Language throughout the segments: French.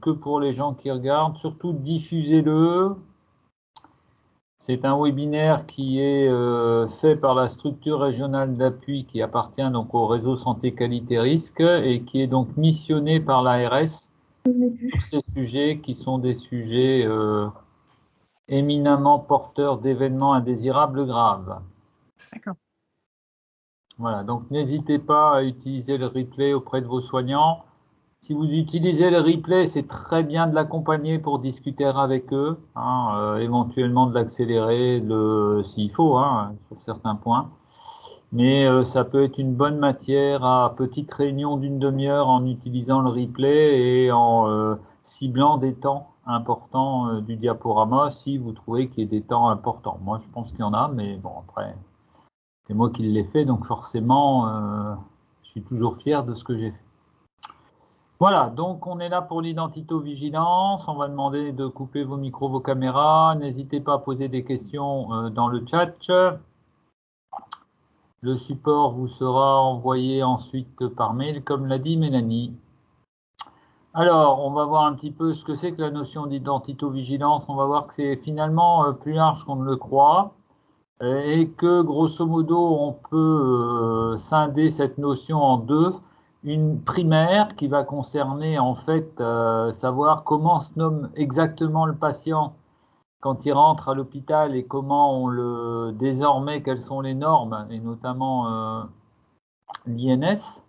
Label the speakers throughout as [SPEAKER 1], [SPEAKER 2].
[SPEAKER 1] que pour les gens qui regardent. Surtout, diffusez-le. C'est un webinaire qui est fait par la structure régionale d'appui qui appartient donc au réseau santé qualité risque et qui est donc missionné par l'ARS sur ces sujets qui sont des sujets éminemment porteurs d'événements indésirables graves.
[SPEAKER 2] D'accord.
[SPEAKER 1] Voilà, donc n'hésitez pas à utiliser le replay auprès de vos soignants. Si vous utilisez le replay, c'est très bien de l'accompagner pour discuter avec eux, hein, éventuellement de l'accélérer s'il faut, hein, sur certains points. Mais ça peut être une bonne matière à petite réunion d'une demi-heure en utilisant le replay et en ciblant des temps importants du diaporama si vous trouvez qu'il y a des temps importants. Moi, je pense qu'il y en a, mais bon, après, c'est moi qui l'ai fait, donc forcément, je suis toujours fier de ce que j'ai fait. Voilà, donc on est là pour l'identito-vigilance. On va demander de couper vos micros, vos caméras. N'hésitez pas à poser des questions dans le chat. Le support vous sera envoyé ensuite par mail, comme l'a dit Mélanie. Alors, on va voir un petit peu ce que c'est que la notion d'identito-vigilance. On va voir que c'est finalement plus large qu'on ne le croit et que, grosso modo, on peut scinder cette notion en deux. Une primaire qui va concerner, en fait, savoir comment se nomme exactement le patient quand il rentre à l'hôpital et comment désormais, quelles sont les normes, et notamment l'INS,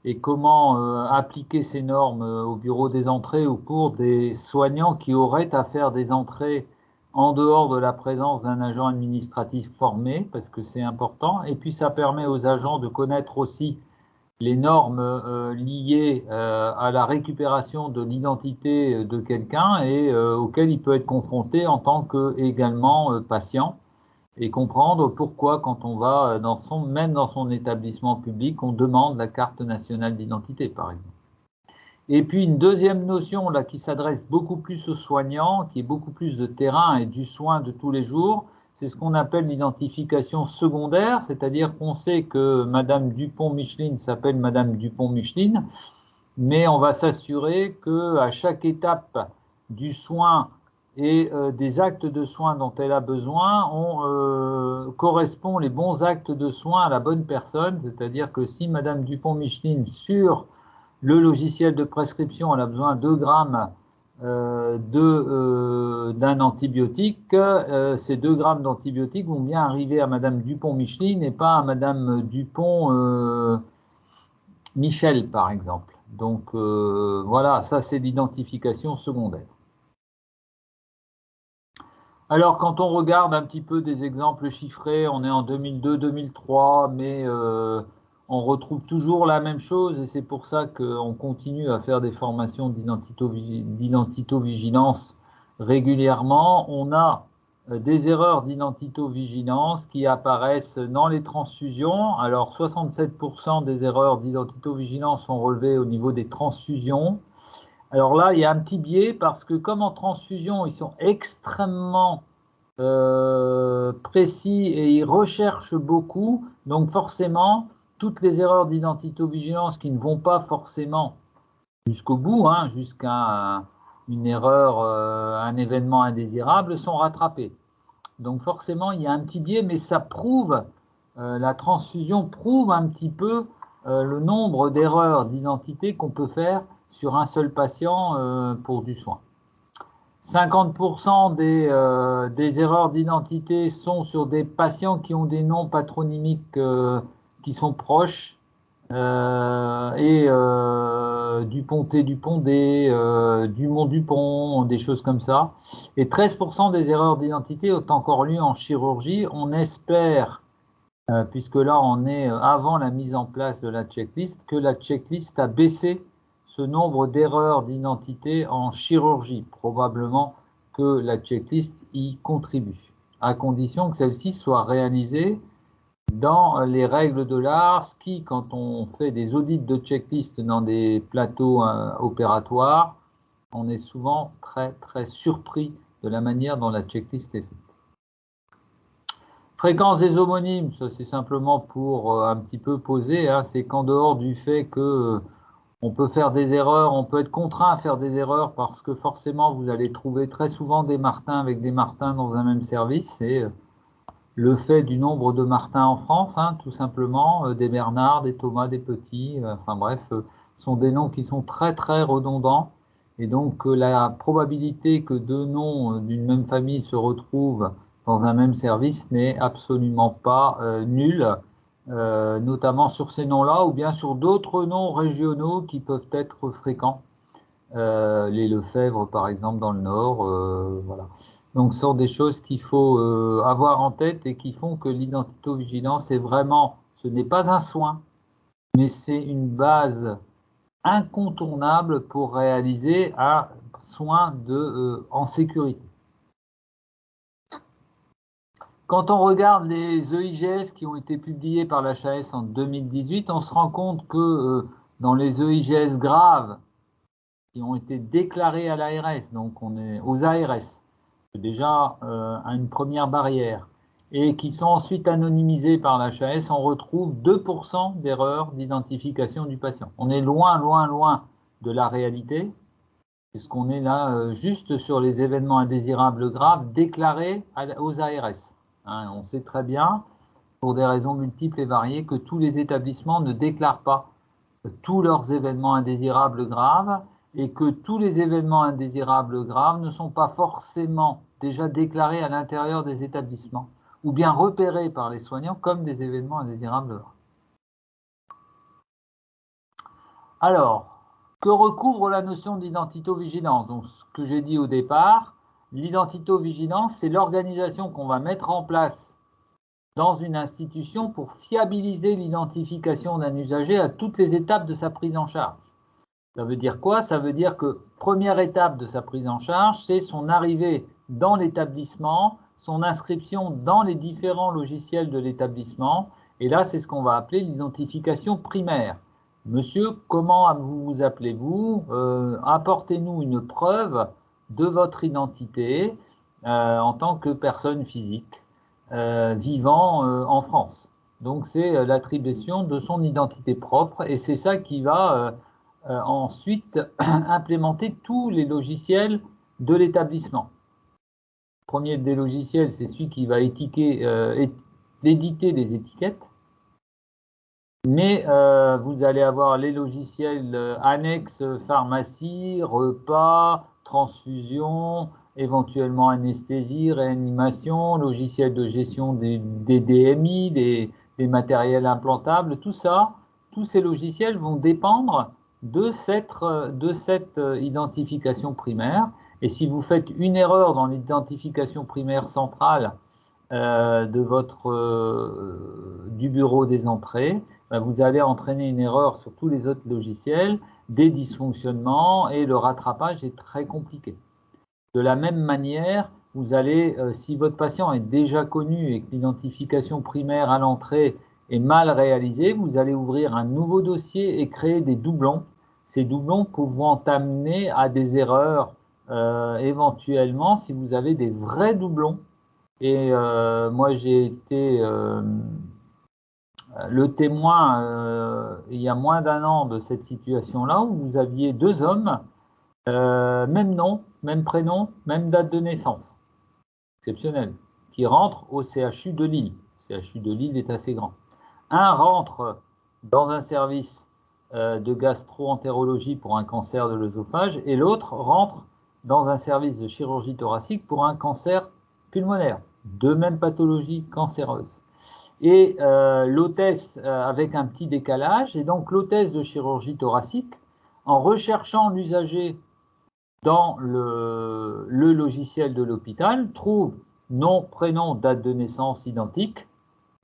[SPEAKER 1] et comment appliquer ces normes au bureau des entrées ou pour des soignants qui auraient à faire des entrées en dehors de la présence d'un agent administratif formé, parce que c'est important. Et puis, ça permet aux agents de connaître aussi les normes liées à la récupération de l'identité de quelqu'un et auxquelles il peut être confronté en tant que également patient, et comprendre pourquoi quand on va même dans son établissement public, on demande la carte nationale d'identité, par exemple. Et puis une deuxième notion là qui s'adresse beaucoup plus aux soignants, qui est beaucoup plus de terrain et du soin de tous les jours, c'est ce qu'on appelle l'identification secondaire, c'est-à-dire qu'on sait que Madame Dupont-Micheline s'appelle Madame Dupont-Micheline, mais on va s'assurer qu'à chaque étape du soin et des actes de soins dont elle a besoin, on correspond les bons actes de soins à la bonne personne, c'est-à-dire que si Madame Dupont-Micheline, sur le logiciel de prescription, elle a besoin de 2 grammes d'un antibiotique, ces 2 grammes d'antibiotiques vont bien arriver à Madame Dupont-Micheline et pas à Madame Dupont-Michel, par exemple. Donc voilà, ça c'est l'identification secondaire. Alors quand on regarde un petit peu des exemples chiffrés, on est en 2002-2003, mais on retrouve toujours la même chose et c'est pour ça qu'on continue à faire des formations d'identito-vigilance régulièrement. On a des erreurs d'identito-vigilance qui apparaissent dans les transfusions. Alors 67% des erreurs d'identito-vigilance sont relevées au niveau des transfusions. Alors là, il y a un petit biais parce que comme en transfusion, ils sont extrêmement précis et ils recherchent beaucoup, donc forcément, toutes les erreurs d'identito-vigilance qui ne vont pas forcément jusqu'au bout, hein, jusqu'à une erreur, un événement indésirable, sont rattrapées. Donc forcément, il y a un petit biais, mais ça prouve, la transfusion prouve un petit peu le nombre d'erreurs d'identité qu'on peut faire sur un seul patient pour du soin. 50% des erreurs d'identité sont sur des patients qui ont des noms patronymiques qui sont proches, Duponté, Dupondé, Dumont-Dupont, des choses comme ça. Et 13% des erreurs d'identité ont encore lieu en chirurgie. On espère, puisque là on est avant la mise en place de la checklist, que la checklist a baissé ce nombre d'erreurs d'identité en chirurgie. Probablement que la checklist y contribue, à condition que celle-ci soit réalisée dans les règles de l'art, ce qui, quand on fait des audits de checklist dans des plateaux opératoires, on est souvent très très surpris de la manière dont la checklist est faite. Fréquence des homonymes, ça c'est simplement pour un petit peu poser, hein, c'est qu'en dehors du fait que On peut faire des erreurs, on peut être contraint à faire des erreurs parce que forcément, vous allez trouver très souvent des Martins avec des Martins dans un même service. C'est le fait du nombre de Martins en France, hein, tout simplement, des Bernard, des Thomas, des Petits, enfin bref, sont des noms qui sont très très redondants. Et donc la probabilité que deux noms d'une même famille se retrouvent dans un même service n'est absolument pas nulle, notamment sur ces noms-là ou bien sur d'autres noms régionaux qui peuvent être fréquents. Les Lefebvre par exemple dans le Nord, voilà. Donc, ce sont des choses qu'il faut avoir en tête et qui font que l'identito-vigilance est vraiment, ce n'est pas un soin, mais c'est une base incontournable pour réaliser un soin en sécurité. Quand on regarde les EIGS qui ont été publiés par l'HAS en 2018, on se rend compte que dans les EIGS graves qui ont été déclarés à l'ARS, donc on est aux ARS, c'est déjà une première barrière, et qui sont ensuite anonymisés par l'HAS, on retrouve 2% d'erreurs d'identification du patient. On est loin, loin, loin de la réalité, puisqu'on est là juste sur les événements indésirables graves déclarés aux ARS. Hein, on sait très bien, pour des raisons multiples et variées, que tous les établissements ne déclarent pas tous leurs événements indésirables graves, et que tous les événements indésirables graves ne sont pas forcément déjà déclarés à l'intérieur des établissements, ou bien repérés par les soignants comme des événements indésirables graves. Alors, que recouvre la notion d'identito-vigilance? Donc, ce que j'ai dit au départ, l'identito-vigilance, c'est l'organisation qu'on va mettre en place dans une institution pour fiabiliser l'identification d'un usager à toutes les étapes de sa prise en charge. Ça veut dire quoi? Ça veut dire que première étape de sa prise en charge, c'est son arrivée dans l'établissement, son inscription dans les différents logiciels de l'établissement. Et là, c'est ce qu'on va appeler l'identification primaire. Monsieur, comment vous appelez-vous? Apportez-nous une preuve de votre identité en tant que personne physique vivant en France. Donc, c'est l'attribution de son identité propre et c'est ça qui va ensuite implémenter tous les logiciels de l'établissement. Le premier des logiciels, c'est celui qui va éditer les étiquettes. Mais vous allez avoir les logiciels annexes pharmacie, repas, transfusion, éventuellement anesthésie, réanimation, logiciel de gestion des DMI, des matériels implantables, tout ça, tous ces logiciels vont dépendre de cette identification primaire. Et si vous faites une erreur dans l'identification primaire centrale du bureau des entrées, vous allez entraîner une erreur sur tous les autres logiciels, des dysfonctionnements et le rattrapage est très compliqué. De la même manière, vous allez, si votre patient est déjà connu et que l'identification primaire à l'entrée est mal réalisée, vous allez ouvrir un nouveau dossier et créer des doublons. Ces doublons pouvant amener à des erreurs éventuellement si vous avez des vrais doublons. Et moi, j'ai été le témoin il y a moins d'un an de cette situation-là où vous aviez deux hommes, même nom, même prénom, même date de naissance, exceptionnel, qui rentrent au CHU de Lille. Le CHU de Lille est assez grand. Un rentre dans un service de gastro-entérologie pour un cancer de l'œsophage et l'autre rentre dans un service de chirurgie thoracique pour un cancer pulmonaire. Deux mêmes pathologies cancéreuses. Et l'hôtesse avec un petit décalage, et donc l'hôtesse de chirurgie thoracique, en recherchant l'usager dans le logiciel de l'hôpital, trouve nom, prénom, date de naissance identique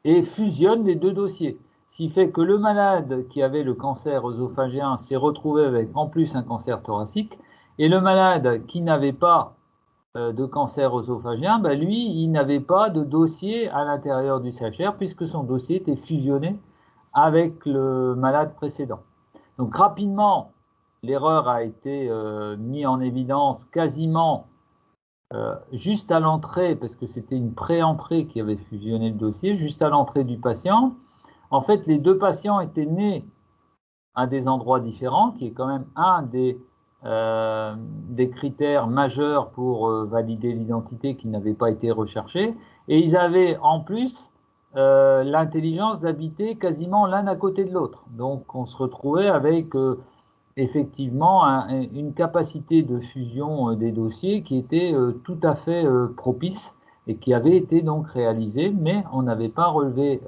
[SPEAKER 1] et fusionne les deux dossiers. Ce qui fait que le malade qui avait le cancer œsophagien s'est retrouvé avec en plus un cancer thoracique, et le malade qui n'avait pas de cancer œsophagien, lui, il n'avait pas de dossier à l'intérieur du CHR puisque son dossier était fusionné avec le malade précédent. Donc rapidement, l'erreur a été mise en évidence quasiment juste à l'entrée, parce que c'était une pré-entrée qui avait fusionné le dossier, juste à l'entrée du patient. En fait, les deux patients étaient nés à des endroits différents, qui est quand même un des critères majeurs pour valider l'identité qui n'avait pas été recherché. Et ils avaient en plus l'intelligence d'habiter quasiment l'un à côté de l'autre. Donc on se retrouvait avec effectivement une capacité de fusion des dossiers qui était tout à fait propice et qui avait été donc réalisée, mais on n'avait pas relevé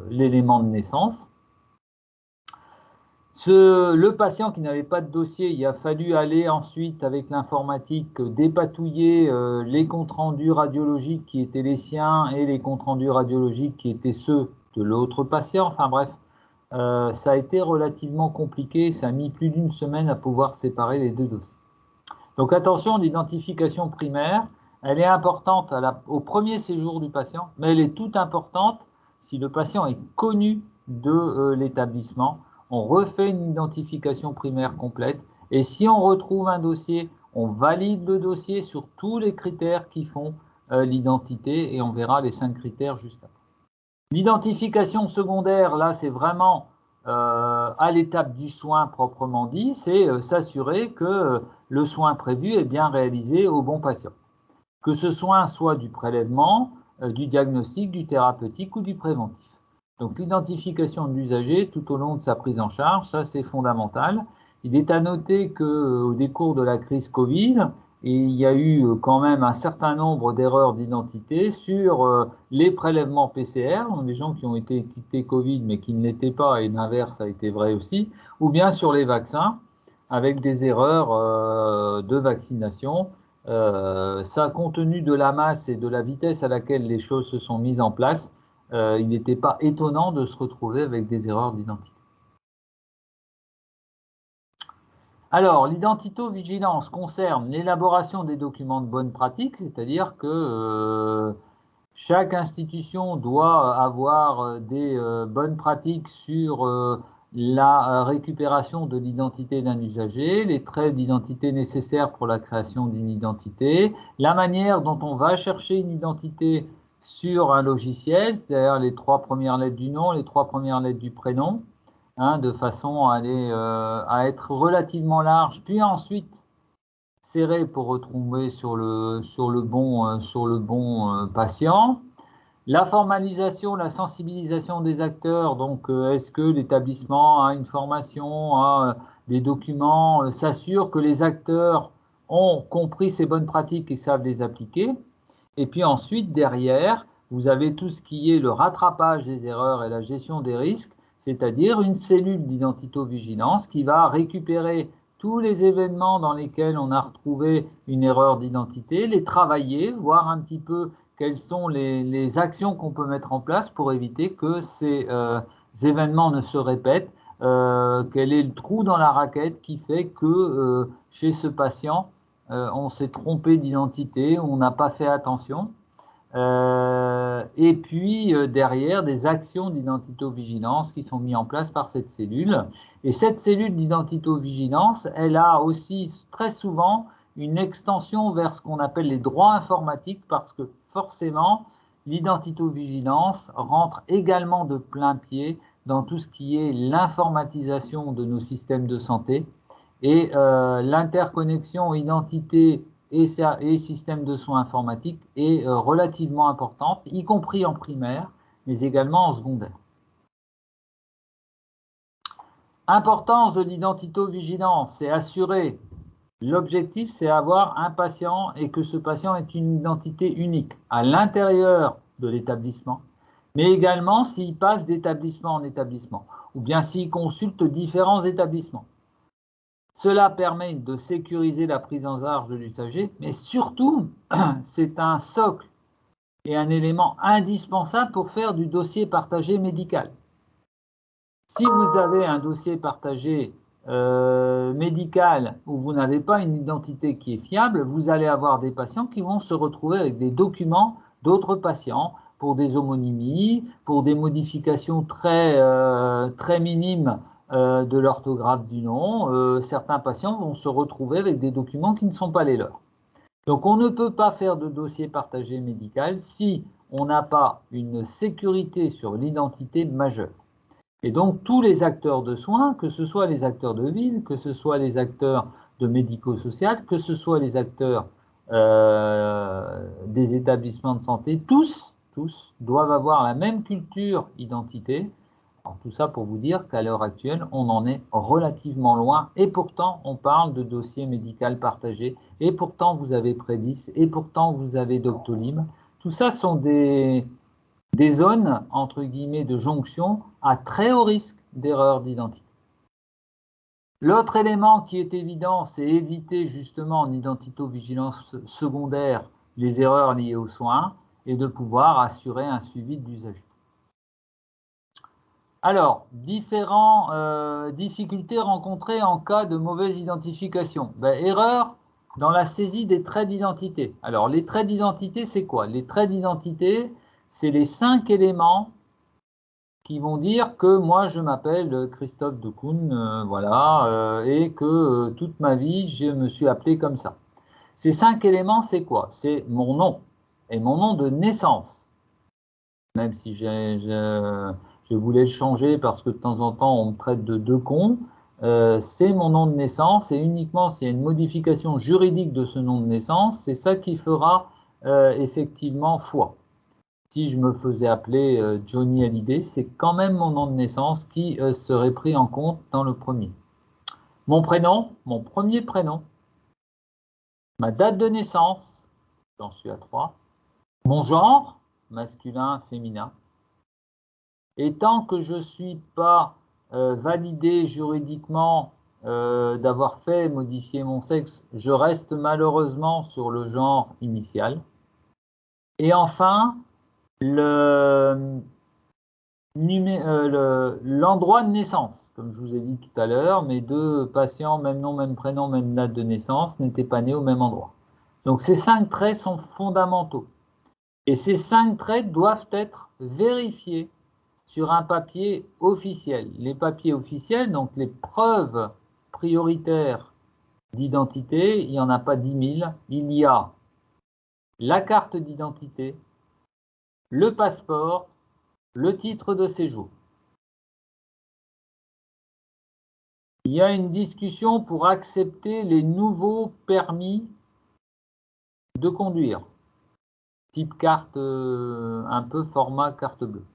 [SPEAKER 1] l'élément de naissance. Le patient qui n'avait pas de dossier, il a fallu aller ensuite avec l'informatique dépatouiller les comptes rendus radiologiques qui étaient les siens et les comptes rendus radiologiques qui étaient ceux de l'autre patient. Enfin bref, ça a été relativement compliqué, ça a mis plus d'une semaine à pouvoir séparer les deux dossiers. Donc attention, l'identification primaire, elle est importante au premier séjour du patient, mais elle est toute importante si le patient est connu de l'établissement. On refait une identification primaire complète et si on retrouve un dossier, on valide le dossier sur tous les critères qui font l'identité et on verra les 5 critères juste après. L'identification secondaire, là, c'est vraiment à l'étape du soin proprement dit, c'est s'assurer que le soin prévu est bien réalisé au bon patient. Que ce soin soit du prélèvement, du diagnostic, du thérapeutique ou du préventif. Donc l'identification de l'usager tout au long de sa prise en charge, ça c'est fondamental. Il est à noter qu'au décours de la crise Covid, il y a eu quand même un certain nombre d'erreurs d'identité sur les prélèvements PCR, donc des gens qui ont été étiquetés Covid mais qui ne l'étaient pas, et l'inverse a été vrai aussi, ou bien sur les vaccins, avec des erreurs de vaccination. Ça, compte tenu de la masse et de la vitesse à laquelle les choses se sont mises en place, il n'était pas étonnant de se retrouver avec des erreurs d'identité. Alors, l'identitovigilance concerne l'élaboration des documents de bonne pratique, c'est-à-dire que chaque institution doit avoir des bonnes pratiques sur la récupération de l'identité d'un usager, les traits d'identité nécessaires pour la création d'une identité, la manière dont on va chercher une identité sur un logiciel, c'est-à-dire les 3 premières lettres du nom, les 3 premières lettres du prénom, de façon à être relativement large, puis ensuite serré pour retrouver sur le bon patient. La formalisation, la sensibilisation des acteurs, donc est-ce que l'établissement a une formation, a des documents, s'assure que les acteurs ont compris ces bonnes pratiques et savent les appliquer. Et puis ensuite, derrière, vous avez tout ce qui est le rattrapage des erreurs et la gestion des risques, c'est-à-dire une cellule d'identitovigilance qui va récupérer tous les événements dans lesquels on a retrouvé une erreur d'identité, les travailler, voir un petit peu quelles sont les actions qu'on peut mettre en place pour éviter que ces événements ne se répètent, quel est le trou dans la raquette qui fait que chez ce patient, on s'est trompé d'identité, on n'a pas fait attention. Et puis derrière, des actions d'identitovigilance qui sont mises en place par cette cellule. Et cette cellule d'identitovigilance, elle a aussi très souvent une extension vers ce qu'on appelle les droits informatiques parce que forcément, l'identitovigilance rentre également de plein pied dans tout ce qui est l'informatisation de nos systèmes de santé et l'interconnexion identité et système de soins informatiques est relativement importante, y compris en primaire, mais également en secondaire. Importance de l'identitovigilance, c'est assurer. L'objectif, c'est avoir un patient et que ce patient ait une identité unique à l'intérieur de l'établissement, mais également s'il passe d'établissement en établissement, ou bien s'il consulte différents établissements. Cela permet de sécuriser la prise en charge de l'usager, mais surtout, c'est un socle et un élément indispensable pour faire du dossier partagé médical. Si vous avez un dossier partagé médical où vous n'avez pas une identité qui est fiable, vous allez avoir des patients qui vont se retrouver avec des documents d'autres patients pour des homonymies, pour des modifications très minimes de l'orthographe du nom. Certains patients vont se retrouver avec des documents qui ne sont pas les leurs. Donc on ne peut pas faire de dossier partagé médical si on n'a pas une sécurité sur l'identité majeure. Et donc, tous les acteurs de soins, que ce soit les acteurs de ville, que ce soit les acteurs de médico-social, que ce soit les acteurs des établissements de santé, tous doivent avoir la même culture identité. Alors, tout ça pour vous dire qu'à l'heure actuelle, on en est relativement loin et pourtant, on parle de dossier médical partagé et pourtant, vous avez Prédis et pourtant, vous avez Doctolib. Tout ça sont des zones, entre guillemets, de jonction à très haut risque d'erreur d'identité. L'autre élément qui est évident, c'est éviter justement en identito-vigilance secondaire les erreurs liées aux soins et de pouvoir assurer un suivi de l'usager. Alors, différentes difficultés rencontrées en cas de mauvaise identification. Erreur dans la saisie des traits d'identité. Alors, les traits d'identité, c'est quoi? Les traits d'identité, c'est les 5 éléments qui vont dire que moi je m'appelle Christophe Decoun, voilà, et que toute ma vie je me suis appelé comme ça. Ces 5 éléments, c'est quoi? C'est mon nom et mon nom de naissance. Même si je voulais le changer parce que de temps en temps on me traite de Decon, c'est mon nom de naissance et uniquement s'il y a une modification juridique de ce nom de naissance, c'est ça qui fera effectivement foi. Si je me faisais appeler Johnny Hallyday, c'est quand même mon nom de naissance qui serait pris en compte dans le premier. Mon prénom, mon premier prénom, ma date de naissance, j'en suis à 3, mon genre, masculin, féminin. Et tant que je ne suis pas validé juridiquement d'avoir fait modifier mon sexe, je reste malheureusement sur le genre initial. Et enfin, l'endroit de naissance. Comme je vous ai dit tout à l'heure, mes 2 patients, même nom, même prénom, même date de naissance, n'étaient pas nés au même endroit. Donc ces 5 traits sont fondamentaux. Et ces 5 traits doivent être vérifiés sur un papier officiel. Les papiers officiels, donc les preuves prioritaires d'identité, il n'y en a pas 10 000. Il y a la carte d'identité, le passeport, le titre de séjour. Il y a une discussion pour accepter les nouveaux permis de conduire, type carte, un peu format carte bleue.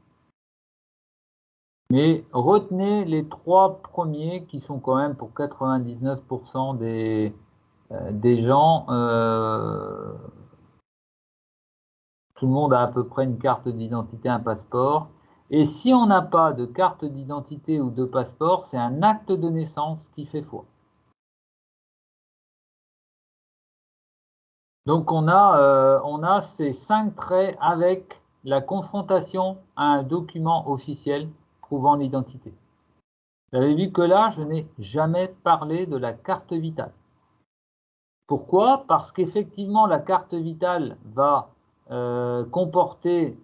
[SPEAKER 1] Mais retenez les 3 premiers qui sont quand même pour 99% des gens, tout le monde a à peu près une carte d'identité, un passeport. Et si on n'a pas de carte d'identité ou de passeport, c'est un acte de naissance qui fait foi. Donc on a ces 5 traits avec la confrontation à un document officiel prouvant l'identité. Vous avez vu que là, je n'ai jamais parlé de la carte vitale. Pourquoi? Parce qu'effectivement, la carte vitale va comporter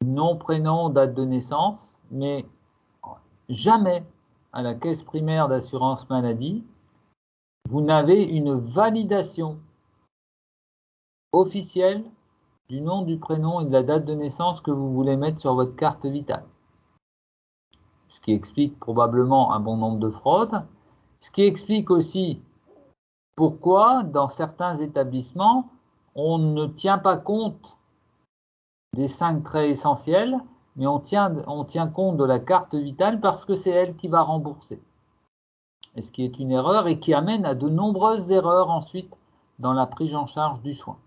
[SPEAKER 1] nom, prénom, date de naissance, mais jamais à la caisse primaire d'assurance maladie, vous n'avez une validation officielle du nom, du prénom et de la date de naissance que vous voulez mettre sur votre carte vitale. Ce qui explique probablement un bon nombre de fraudes. Ce qui explique aussi pourquoi, dans certains établissements, on ne tient pas compte des 5 traits essentiels, mais on tient compte de la carte vitale parce que c'est elle qui va rembourser. Et ce qui est une erreur et qui amène à de nombreuses erreurs ensuite dans la prise en charge du soin.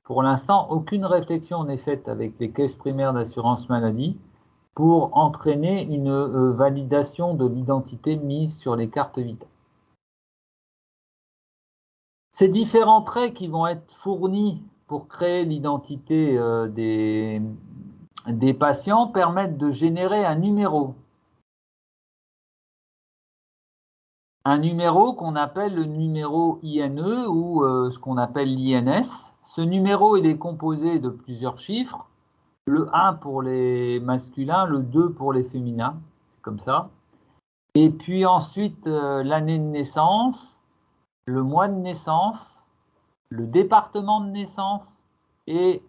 [SPEAKER 1] Pour l'instant, aucune réflexion n'est faite avec les caisses primaires d'assurance maladie pour entraîner une validation de l'identité mise sur les cartes vitales. Ces différents traits qui vont être fournis pour créer l'identité des patients permettent de générer un numéro. Un numéro qu'on appelle le numéro INE ou ce qu'on appelle l'INS. Ce numéro, il est composé de plusieurs chiffres. Le 1 pour les masculins, le 2 pour les féminins, comme ça. Et puis ensuite, l'année de naissance, le mois de naissance, le département de naissance et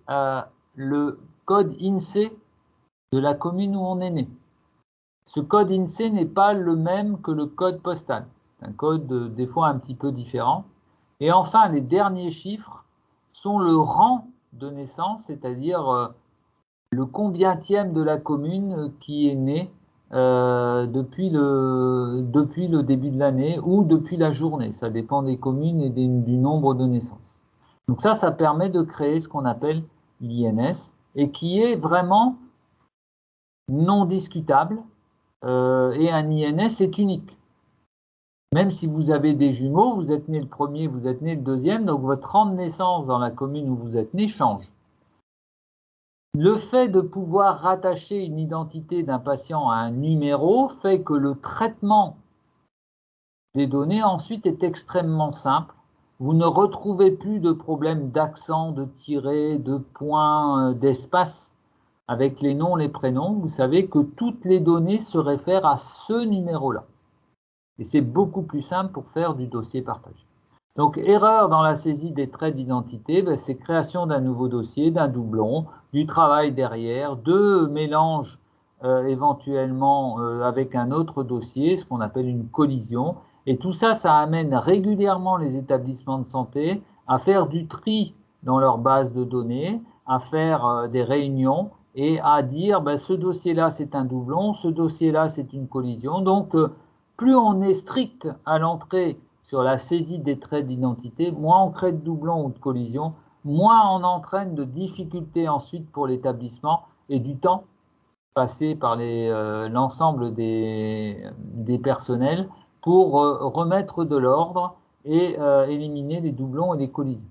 [SPEAKER 1] le code INSEE de la commune où on est né. Ce code INSEE n'est pas le même que le code postal. C'est un code des fois un petit peu différent. Et enfin, les derniers chiffres sont le rang de naissance, c'est-à-dire le combientième de la commune qui est né depuis le début de l'année ou depuis la journée. Ça dépend des communes et du nombre de naissances. Donc ça permet de créer ce qu'on appelle l'INS et qui est vraiment non discutable. Et un INS est unique. Même si vous avez des jumeaux, vous êtes né le premier, vous êtes né le deuxième, donc votre rang de naissance dans la commune où vous êtes né change. Le fait de pouvoir rattacher une identité d'un patient à un numéro fait que le traitement des données ensuite est extrêmement simple. Vous ne retrouvez plus de problème d'accent, de tiret, de points, d'espace avec les noms, les prénoms. Vous savez que toutes les données se réfèrent à ce numéro-là. Et c'est beaucoup plus simple pour faire du dossier partagé. Donc, erreur dans la saisie des traits d'identité, c'est création d'un nouveau dossier, d'un doublon, du travail derrière, de mélange éventuellement avec un autre dossier, ce qu'on appelle une collision. Et tout ça, ça amène régulièrement les établissements de santé à faire du tri dans leur base de données, à faire des réunions et à dire ce dossier-là, c'est un doublon, ce dossier-là, c'est une collision. Donc, plus on est strict à l'entrée sur la saisie des traits d'identité, moins on crée de doublons ou de collisions, moins on entraîne de difficultés ensuite pour l'établissement et du temps passé par l'ensemble des personnels pour remettre de l'ordre et éliminer les doublons et les collisions.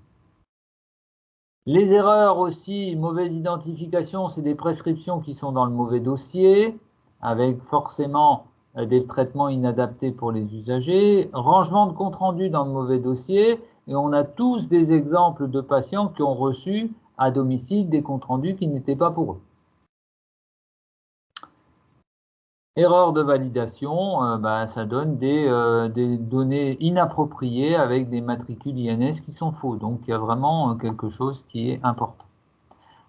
[SPEAKER 1] Les erreurs aussi, mauvaise identification, c'est des prescriptions qui sont dans le mauvais dossier, avec forcément des traitements inadaptés pour les usagers, rangement de compte rendu dans le mauvais dossier, et on a tous des exemples de patients qui ont reçu à domicile des comptes rendus qui n'étaient pas pour eux. Erreur de validation, ça donne des données inappropriées avec des matricules INS qui sont faux. Donc il y a vraiment quelque chose qui est important.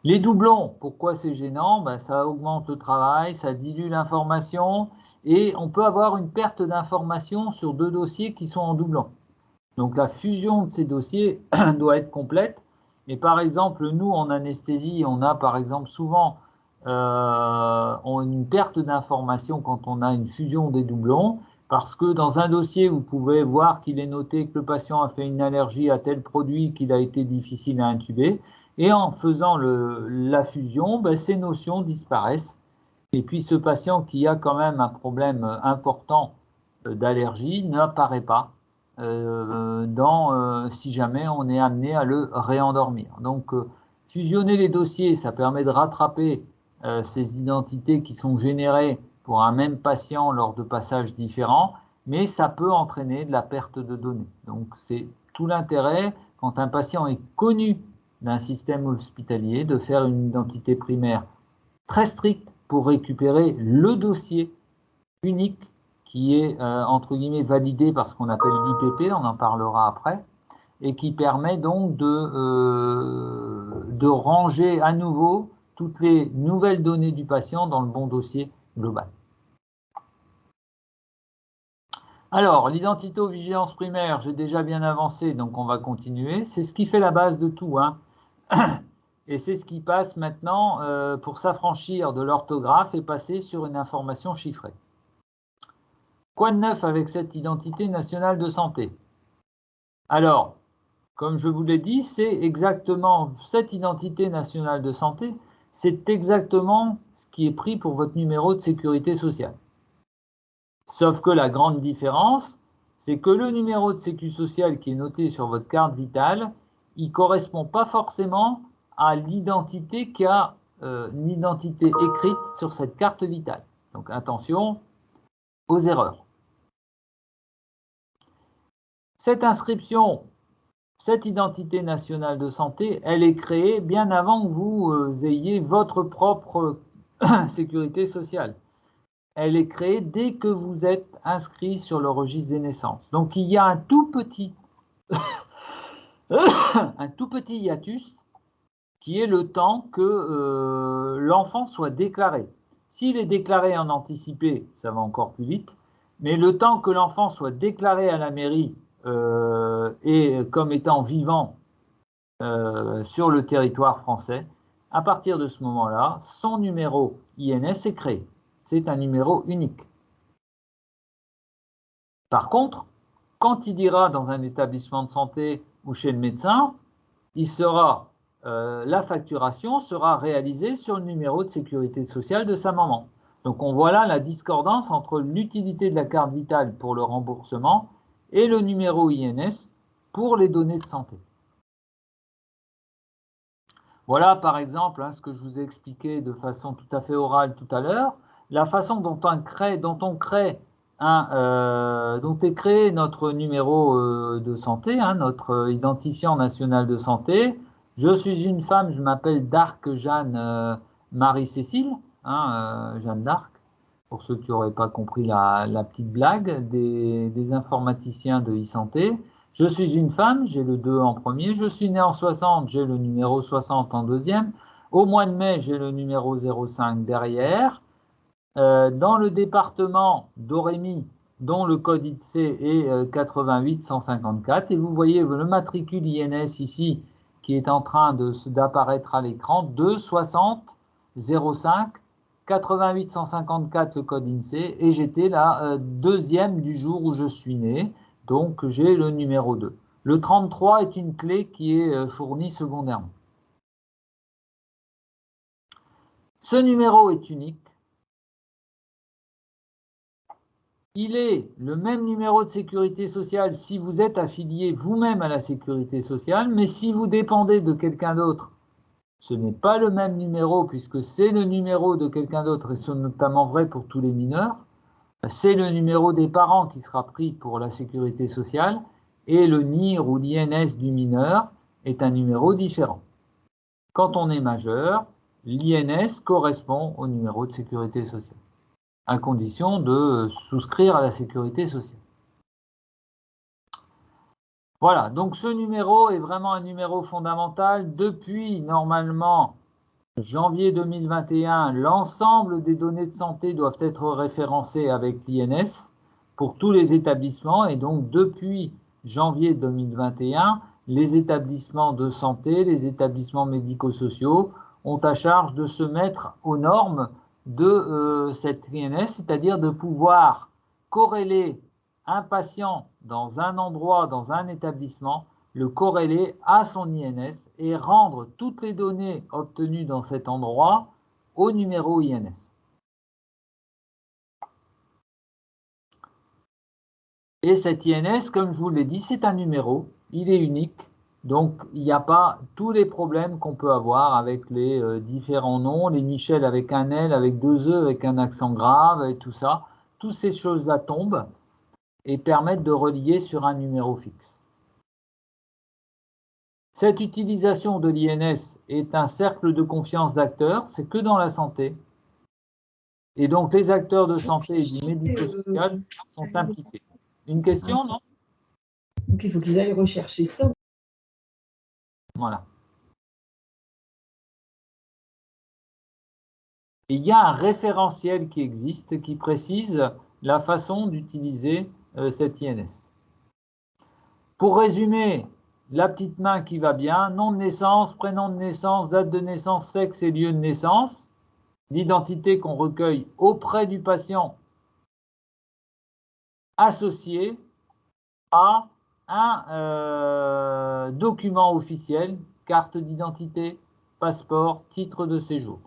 [SPEAKER 1] Les doublons, pourquoi c'est gênant? Ça augmente le travail, ça dilue l'information et on peut avoir une perte d'information sur deux dossiers qui sont en doublon. Donc la fusion de ces dossiers doit être complète. Et par exemple, nous en anesthésie, on a par exemple souvent une perte d'information quand on a une fusion des doublons, parce que dans un dossier, vous pouvez voir qu'il est noté que le patient a fait une allergie à tel produit, qu'il a été difficile à intuber. Et en faisant la fusion, ces notions disparaissent. Et puis ce patient qui a quand même un problème important d'allergie n'apparaît pas si jamais on est amené à le réendormir. Donc fusionner les dossiers, ça permet de rattraper ces identités qui sont générées pour un même patient lors de passages différents, mais ça peut entraîner de la perte de données. Donc c'est tout l'intérêt, quand un patient est connu d'un système hospitalier, de faire une identité primaire très stricte pour récupérer le dossier unique qui est entre guillemets validé par ce qu'on appelle l'IPP, on en parlera après, et qui permet donc de ranger à nouveau toutes les nouvelles données du patient dans le bon dossier global. Alors, l'identito-vigilance primaire, j'ai déjà bien avancé, donc on va continuer. C'est ce qui fait la base de tout, hein. Et c'est ce qui passe maintenant pour s'affranchir de l'orthographe et passer sur une information chiffrée. Quoi de neuf avec cette identité nationale de santé? Alors, comme je vous l'ai dit, c'est exactement cette identité nationale de santé, c'est exactement ce qui est pris pour votre numéro de sécurité sociale. Sauf que la grande différence, c'est que le numéro de sécu sociale qui est noté sur votre carte vitale, il ne correspond pas forcément à l'identité qui a une identité écrite sur cette carte vitale. Donc attention aux erreurs. Cette inscription, cette identité nationale de santé, elle est créée bien avant que vous ayez votre propre sécurité sociale. Elle est créée dès que vous êtes inscrit sur le registre des naissances. Donc il y a un tout petit hiatus qui est le temps que l'enfant soit déclaré. S'il est déclaré en anticipé, ça va encore plus vite, mais le temps que l'enfant soit déclaré à la mairie et comme étant vivant sur le territoire français, à partir de ce moment-là, son numéro INS est créé. C'est un numéro unique. Par contre, quand il ira dans un établissement de santé ou chez le médecin, la facturation sera réalisée sur le numéro de sécurité sociale de sa maman. Donc on voit là la discordance entre l'utilité de la carte vitale pour le remboursement et le numéro INS pour les données de santé. Voilà par exemple ce que je vous ai expliqué de façon tout à fait orale tout à l'heure, la façon dont est créé notre numéro de santé, notre identifiant national de santé. Je suis une femme, je m'appelle Darc Jeanne Marie-Cécile, Jeanne d'Arc, pour ceux qui n'auraient pas compris la petite blague des informaticiens de e-santé. Je suis une femme, j'ai le 2 en premier. Je suis né en 60, j'ai le numéro 60 en deuxième. Au mois de mai, j'ai le numéro 05 derrière. Dans le département d'Orémy, dont le code ITSE est 88 154. Et vous voyez le matricule INS ici qui est en train d'apparaître à l'écran, 2 60 05 88 154 le code INSEE, et j'étais la deuxième du jour où je suis né, donc j'ai le numéro 2. Le 33 est une clé qui est fournie secondairement. Ce numéro est unique. Il est le même numéro de sécurité sociale si vous êtes affilié vous-même à la sécurité sociale, mais si vous dépendez de quelqu'un d'autre, ce n'est pas le même numéro puisque c'est le numéro de quelqu'un d'autre, et c'est notamment vrai pour tous les mineurs. C'est le numéro des parents qui sera pris pour la sécurité sociale, et le NIR ou l'INS du mineur est un numéro différent. Quand on est majeur, l'INS correspond au numéro de sécurité sociale, à condition de souscrire à la sécurité sociale. Voilà, donc ce numéro est vraiment un numéro fondamental. Depuis, normalement, janvier 2021, l'ensemble des données de santé doivent être référencées avec l'INS pour tous les établissements. Et donc, depuis janvier 2021, les établissements de santé, les établissements médico-sociaux ont à charge de se mettre aux normes de cette INS, c'est-à-dire de pouvoir corréler un patient dans un endroit, dans un établissement, le corréler à son INS et rendre toutes les données obtenues dans cet endroit au numéro INS. Et cet INS, comme je vous l'ai dit, c'est un numéro, il est unique, donc il n'y a pas tous les problèmes qu'on peut avoir avec les différents noms, les Michel avec un L, avec 2 E, avec un accent grave et tout ça. Toutes ces choses-là tombent et permettent de relier sur un numéro fixe. Cette utilisation de l'INS est un cercle de confiance d'acteurs, c'est que dans la santé. Et donc les acteurs de santé et du médico-social sont impliqués. Une question, non?
[SPEAKER 2] Donc il faut qu'ils aillent rechercher ça.
[SPEAKER 1] Voilà. Et il y a un référentiel qui existe qui précise la façon d'utiliser cet INS. Pour résumer, la petite main qui va bien, nom de naissance, prénom de naissance, date de naissance, sexe et lieu de naissance, l'identité qu'on recueille auprès du patient associé à un document officiel, carte d'identité, passeport, titre de séjour.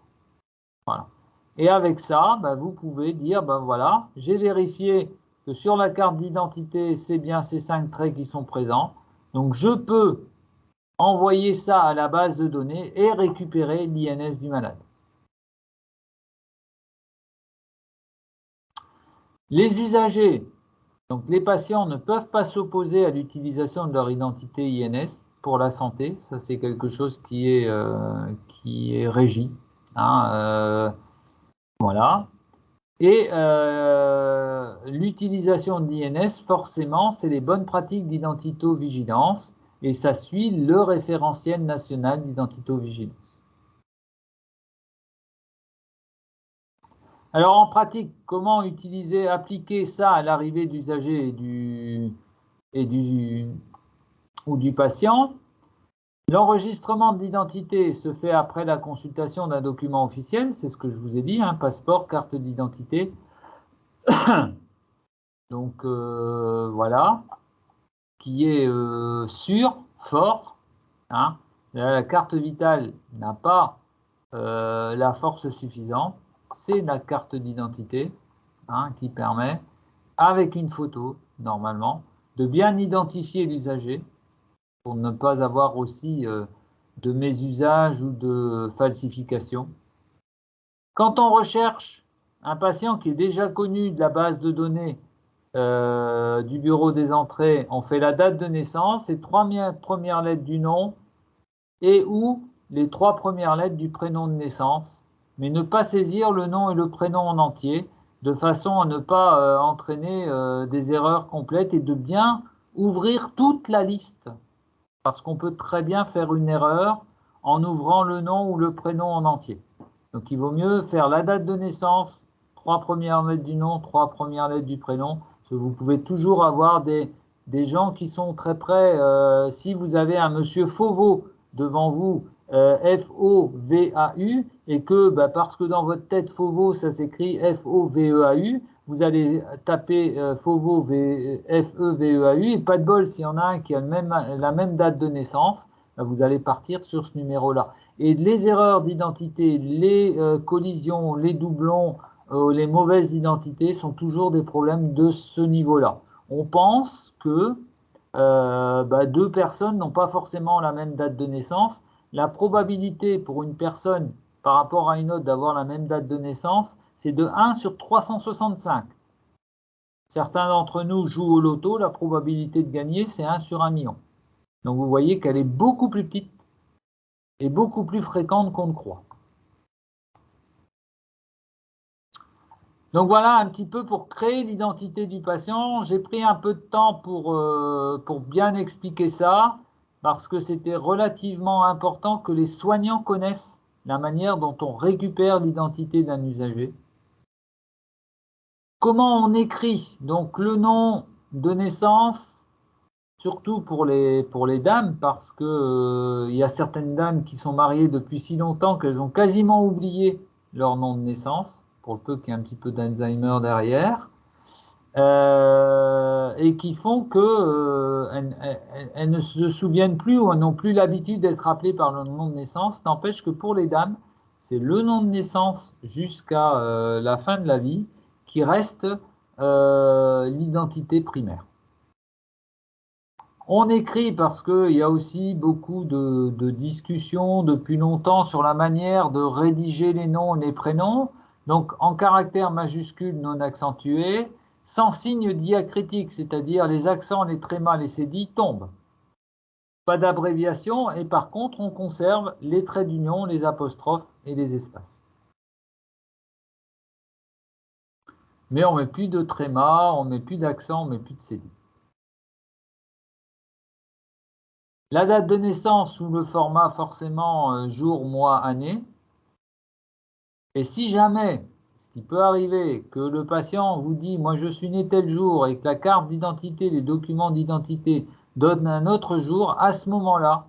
[SPEAKER 1] Voilà. Et avec ça, vous pouvez dire, voilà, j'ai vérifié que sur la carte d'identité, c'est bien ces 5 traits qui sont présents. Donc je peux envoyer ça à la base de données et récupérer l'INS du malade. Les usagers, donc les patients, ne peuvent pas s'opposer à l'utilisation de leur identité INS pour la santé. Ça, c'est quelque chose qui est régi. Voilà. Et l'utilisation de l'INS, forcément, c'est les bonnes pratiques d'identito-vigilance et ça suit le référentiel national d'identito-vigilance. Alors en pratique, comment appliquer ça à l'arrivée d'usager ou du patient? L'enregistrement de l'identité se fait après la consultation d'un document officiel, c'est ce que je vous ai dit, hein, passeport, carte d'identité. Donc voilà, qui est sûre, forte. Hein. La carte vitale n'a pas la force suffisante, c'est la carte d'identité qui permet, avec une photo normalement, de bien identifier l'usager pour ne pas avoir aussi de mésusage ou de falsification. Quand on recherche un patient qui est déjà connu de la base de données du bureau des entrées, on fait la date de naissance et 3 premières lettres du nom et ou les 3 premières lettres du prénom de naissance, mais ne pas saisir le nom et le prénom en entier, de façon à ne pas entraîner des erreurs complètes et de bien ouvrir toute la liste. Parce qu'on peut très bien faire une erreur en ouvrant le nom ou le prénom en entier. Donc il vaut mieux faire la date de naissance, 3 premières lettres du nom, 3 premières lettres du prénom, parce que vous pouvez toujours avoir des gens qui sont très près. Si vous avez un monsieur Fauveau devant vous, F-O-V-A-U, et que parce que dans votre tête Fauveau ça s'écrit F-O-V-E-A-U, vous allez taper Fauveau F-E-V-E-A-U, et pas de bol, s'il y en a un qui a la même date de naissance, vous allez partir sur ce numéro-là. Et les erreurs d'identité, les collisions, les doublons, les mauvaises identités sont toujours des problèmes de ce niveau-là. On pense que 2 personnes n'ont pas forcément la même date de naissance. La probabilité pour une personne par rapport à une autre d'avoir la même date de naissance, c'est de 1 sur 365. Certains d'entre nous jouent au loto, la probabilité de gagner, c'est 1 sur 1 million. Donc vous voyez qu'elle est beaucoup plus petite et beaucoup plus fréquente qu'on ne croit. Donc voilà un petit peu pour créer l'identité du patient. J'ai pris un peu de temps pour bien expliquer ça, parce que c'était relativement important que les soignants connaissent la manière dont on récupère l'identité d'un usager. Comment on écrit donc le nom de naissance, surtout pour les dames, parce que y a certaines dames qui sont mariées depuis si longtemps qu'elles ont quasiment oublié leur nom de naissance, pour le peu qu'il y ait un petit peu d'Alzheimer derrière, et qui font que elles ne se souviennent plus ou n'ont plus l'habitude d'être appelées par leur nom de naissance. N'empêche que pour les dames, c'est le nom de naissance jusqu'à la fin de la vie qui reste l'identité primaire. On écrit parce qu'il y a aussi beaucoup de discussions depuis longtemps sur la manière de rédiger les noms et les prénoms. Donc en caractères majuscules non accentués, sans signe diacritique, c'est-à-dire les accents, les trémas, les cédilles tombent. Pas d'abréviation et par contre on conserve les traits d'union, les apostrophes et les espaces. Mais on ne met plus de trémas, on ne met plus d'accent, on ne met plus de cédilles. La date de naissance sous le format forcément jour, mois, année. Et si jamais, ce qui peut arriver, que le patient vous dit « moi je suis né tel jour » et que la carte d'identité, les documents d'identité donnent un autre jour, à ce moment-là,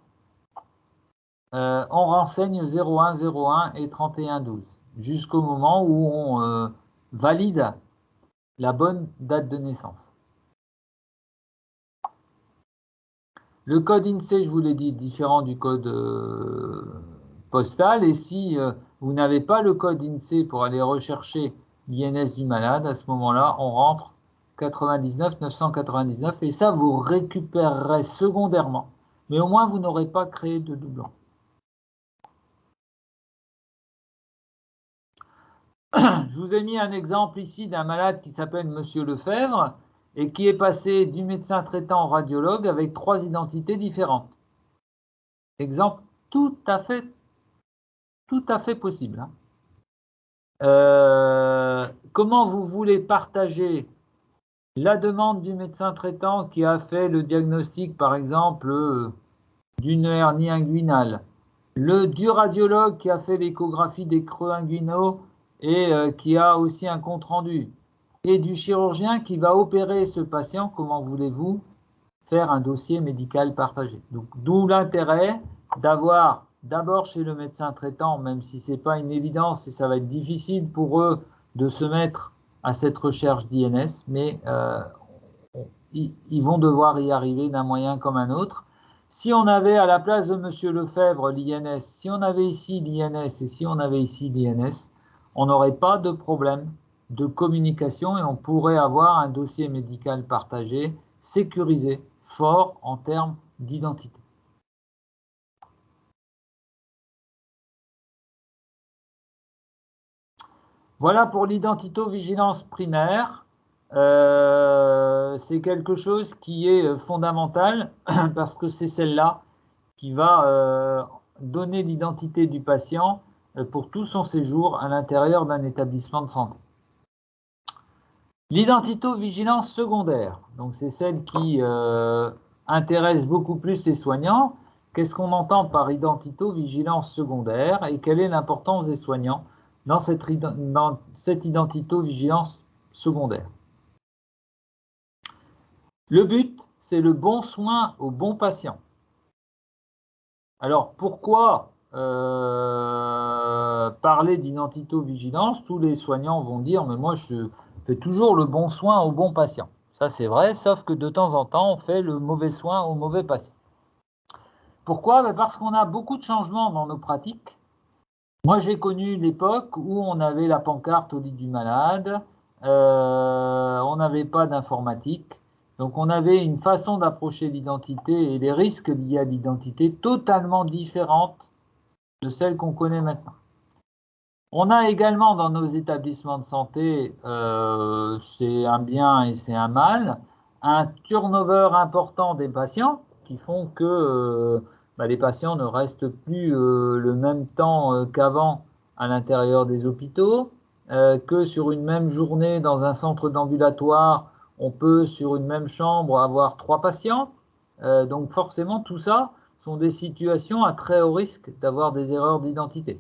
[SPEAKER 1] on renseigne 01, 01 et 31, 12, jusqu'au moment où on valide la bonne date de naissance. Le code INSEE, je vous l'ai dit, est différent du code postal. Et si vous n'avez pas le code INSEE pour aller rechercher l'INS du malade, à ce moment-là, on rentre 99 999 et ça, vous récupérerez secondairement. Mais au moins, vous n'aurez pas créé de doublon. Je vous ai mis un exemple ici d'un malade qui s'appelle Monsieur Lefebvre et qui est passé du médecin traitant au radiologue avec 3 identités différentes. Exemple tout à fait possible. Comment vous voulez partager la demande du médecin traitant qui a fait le diagnostic, par exemple, d'une hernie inguinale, du radiologue qui a fait l'échographie des creux inguinaux et qui a aussi un compte-rendu, et du chirurgien qui va opérer ce patient, comment voulez-vous faire un dossier médical partagé? Donc, d'où l'intérêt d'avoir d'abord chez le médecin traitant, même si ce n'est pas une évidence et ça va être difficile pour eux de se mettre à cette recherche d'INS, mais ils vont devoir y arriver d'un moyen comme un autre. Si on avait à la place de M. Lefebvre l'INS, si on avait ici l'INS et si on avait ici l'INS, on n'aurait pas de problème de communication et on pourrait avoir un dossier médical partagé, sécurisé, fort en termes d'identité. Voilà pour l'identito-vigilance primaire. C'est quelque chose qui est fondamental parce que c'est celle-là qui va donner l'identité du patient pour tout son séjour à l'intérieur d'un établissement de santé. L'identito-vigilance secondaire, donc c'est celle qui intéresse beaucoup plus les soignants. Qu'est-ce qu'on entend par identito-vigilance secondaire et quelle est l'importance des soignants dans cette identito-vigilance secondaire? Le but, c'est le bon soin au bon patient. Alors, pourquoi parler d'identito-vigilance? Tous les soignants vont dire, mais moi, je fais toujours le bon soin au bon patient. Ça, c'est vrai, sauf que de temps en temps, on fait le mauvais soin au mauvais patient. Pourquoi? Parce qu'on a beaucoup de changements dans nos pratiques. Moi, j'ai connu l'époque où on avait la pancarte au lit du malade, on n'avait pas d'informatique, donc on avait une façon d'approcher l'identité et les risques liés à l'identité totalement différentes de celles qu'on connaît maintenant. On a également dans nos établissements de santé, c'est un bien et c'est un mal, un turnover important des patients qui font que les patients ne restent plus le même temps qu'avant à l'intérieur des hôpitaux, que sur une même journée dans un centre d'ambulatoire, on peut sur une même chambre avoir 3 patients. Donc forcément tout ça sont des situations à très haut risque d'avoir des erreurs d'identité.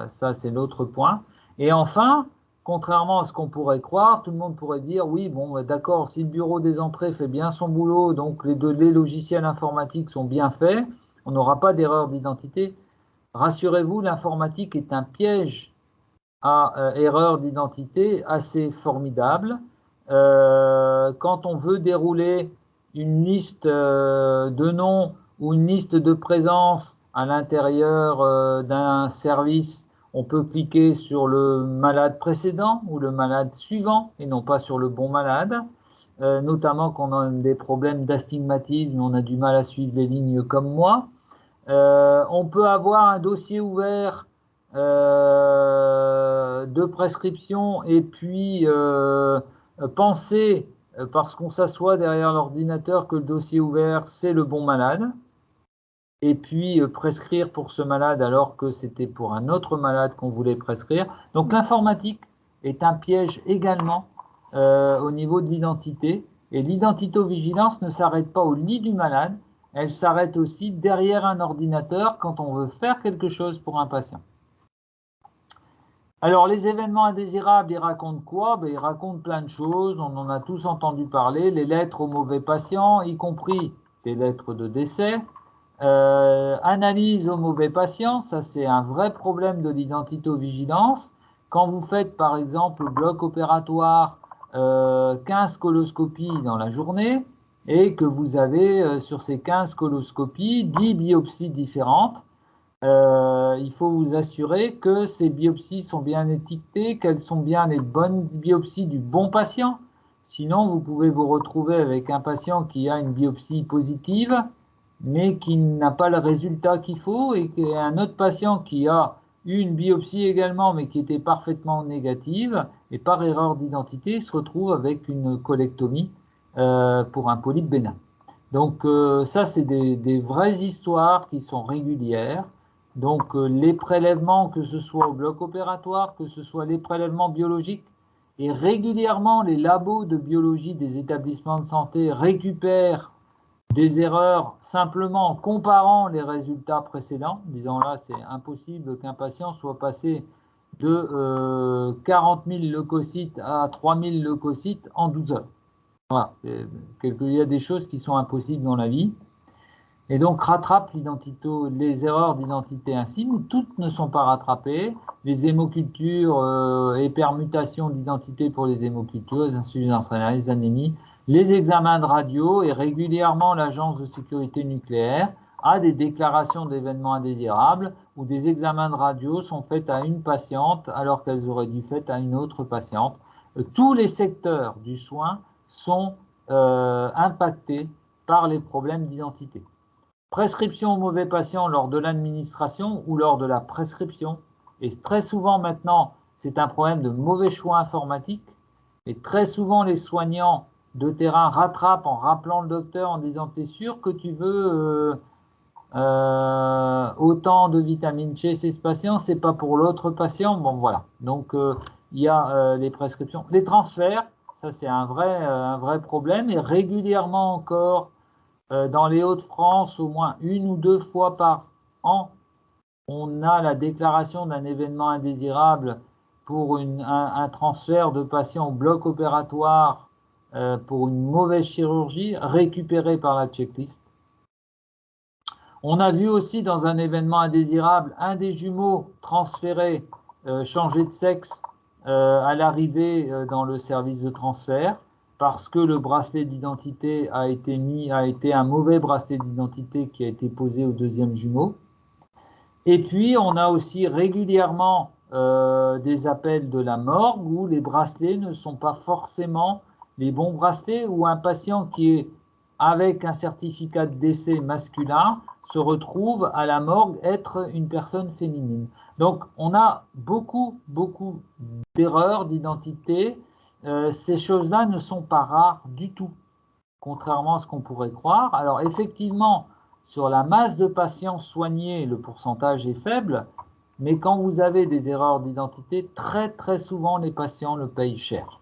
[SPEAKER 1] Ça, c'est l'autre point. Et enfin, contrairement à ce qu'on pourrait croire, tout le monde pourrait dire, oui, bon, d'accord, si le bureau des entrées fait bien son boulot, donc les logiciels informatiques sont bien faits, on n'aura pas d'erreur d'identité. Rassurez-vous, l'informatique est un piège à erreur d'identité assez formidable. Quand on veut dérouler une liste de noms ou une liste de présence à l'intérieur d'un service, on peut cliquer sur le malade précédent ou le malade suivant et non pas sur le bon malade, notamment quand on a des problèmes d'astigmatisme, on a du mal à suivre les lignes comme moi. On peut avoir un dossier ouvert de prescription et puis penser, parce qu'on s'assoit derrière l'ordinateur, que le dossier ouvert, c'est le bon malade, et puis prescrire pour ce malade alors que c'était pour un autre malade qu'on voulait prescrire. Donc l'informatique est un piège également au niveau de l'identité, et l'identito-vigilance ne s'arrête pas au lit du malade, elle s'arrête aussi derrière un ordinateur quand on veut faire quelque chose pour un patient. Alors, les événements indésirables, ils racontent quoi? Ils racontent plein de choses, on en a tous entendu parler, les lettres aux mauvais patients, y compris des lettres de décès. Analyse aux mauvais patients, ça c'est un vrai problème de l'identito-vigilance. Quand vous faites par exemple au bloc opératoire 15 coloscopies dans la journée et que vous avez sur ces 15 coloscopies 10 biopsies différentes, il faut vous assurer que ces biopsies sont bien étiquetées, qu'elles sont bien les bonnes biopsies du bon patient. Sinon, vous pouvez vous retrouver avec un patient qui a une biopsie positive, mais qui n'a pas le résultat qu'il faut, et un autre patient qui a eu une biopsie également, mais qui était parfaitement négative, et par erreur d'identité, se retrouve avec une colectomie pour un polype bénin. Donc ça, c'est des vraies histoires qui sont régulières. Donc les prélèvements, que ce soit au bloc opératoire, que ce soit les prélèvements biologiques, et régulièrement les labos de biologie des établissements de santé récupèrent des erreurs simplement en comparant les résultats précédents, disant là c'est impossible qu'un patient soit passé de 40 000 leucocytes à 3 000 leucocytes en 12 heures. Voilà, il y a des choses qui sont impossibles dans la vie. Et donc rattrape les erreurs d'identité ainsi, mais toutes ne sont pas rattrapées. Les hémocultures et permutations d'identité pour les hémocultures, les insuffisances rénales, les anémies, les examens de radio et régulièrement l'Agence de sécurité nucléaire a des déclarations d'événements indésirables où des examens de radio sont faits à une patiente alors qu'elles auraient dû être faits à une autre patiente. Tous les secteurs du soin sont impactés par les problèmes d'identité. Prescription au mauvais patient lors de l'administration ou lors de la prescription. Et très souvent maintenant, c'est un problème de mauvais choix informatique. Et très souvent, les soignants de terrain rattrapent en rappelant le docteur en disant « T'es sûr que tu veux autant de vitamine C chez ce patient, c'est pas pour l'autre patient ?» Bon, voilà. Donc, il y a les prescriptions. Les transferts, ça c'est un vrai problème. Et régulièrement encore, dans les Hauts-de-France, au moins 1 ou 2 fois par an, on a la déclaration d'un événement indésirable pour un transfert de patients au bloc opératoire pour une mauvaise chirurgie récupérée par la checklist. On a vu aussi dans un événement indésirable un des jumeaux transféré, changer de sexe à l'arrivée dans le service de transfert, parce que le bracelet d'identité a été un mauvais bracelet d'identité qui a été posé au deuxième jumeau. Et puis, on a aussi régulièrement des appels de la morgue où les bracelets ne sont pas forcément les bons bracelets, ou un patient qui est avec un certificat de décès masculin se retrouve à la morgue être une personne féminine. Donc, on a beaucoup d'erreurs d'identité. Ces choses-là ne sont pas rares du tout, contrairement à ce qu'on pourrait croire. Alors effectivement, sur la masse de patients soignés, le pourcentage est faible, mais quand vous avez des erreurs d'identité, très souvent les patients le payent cher.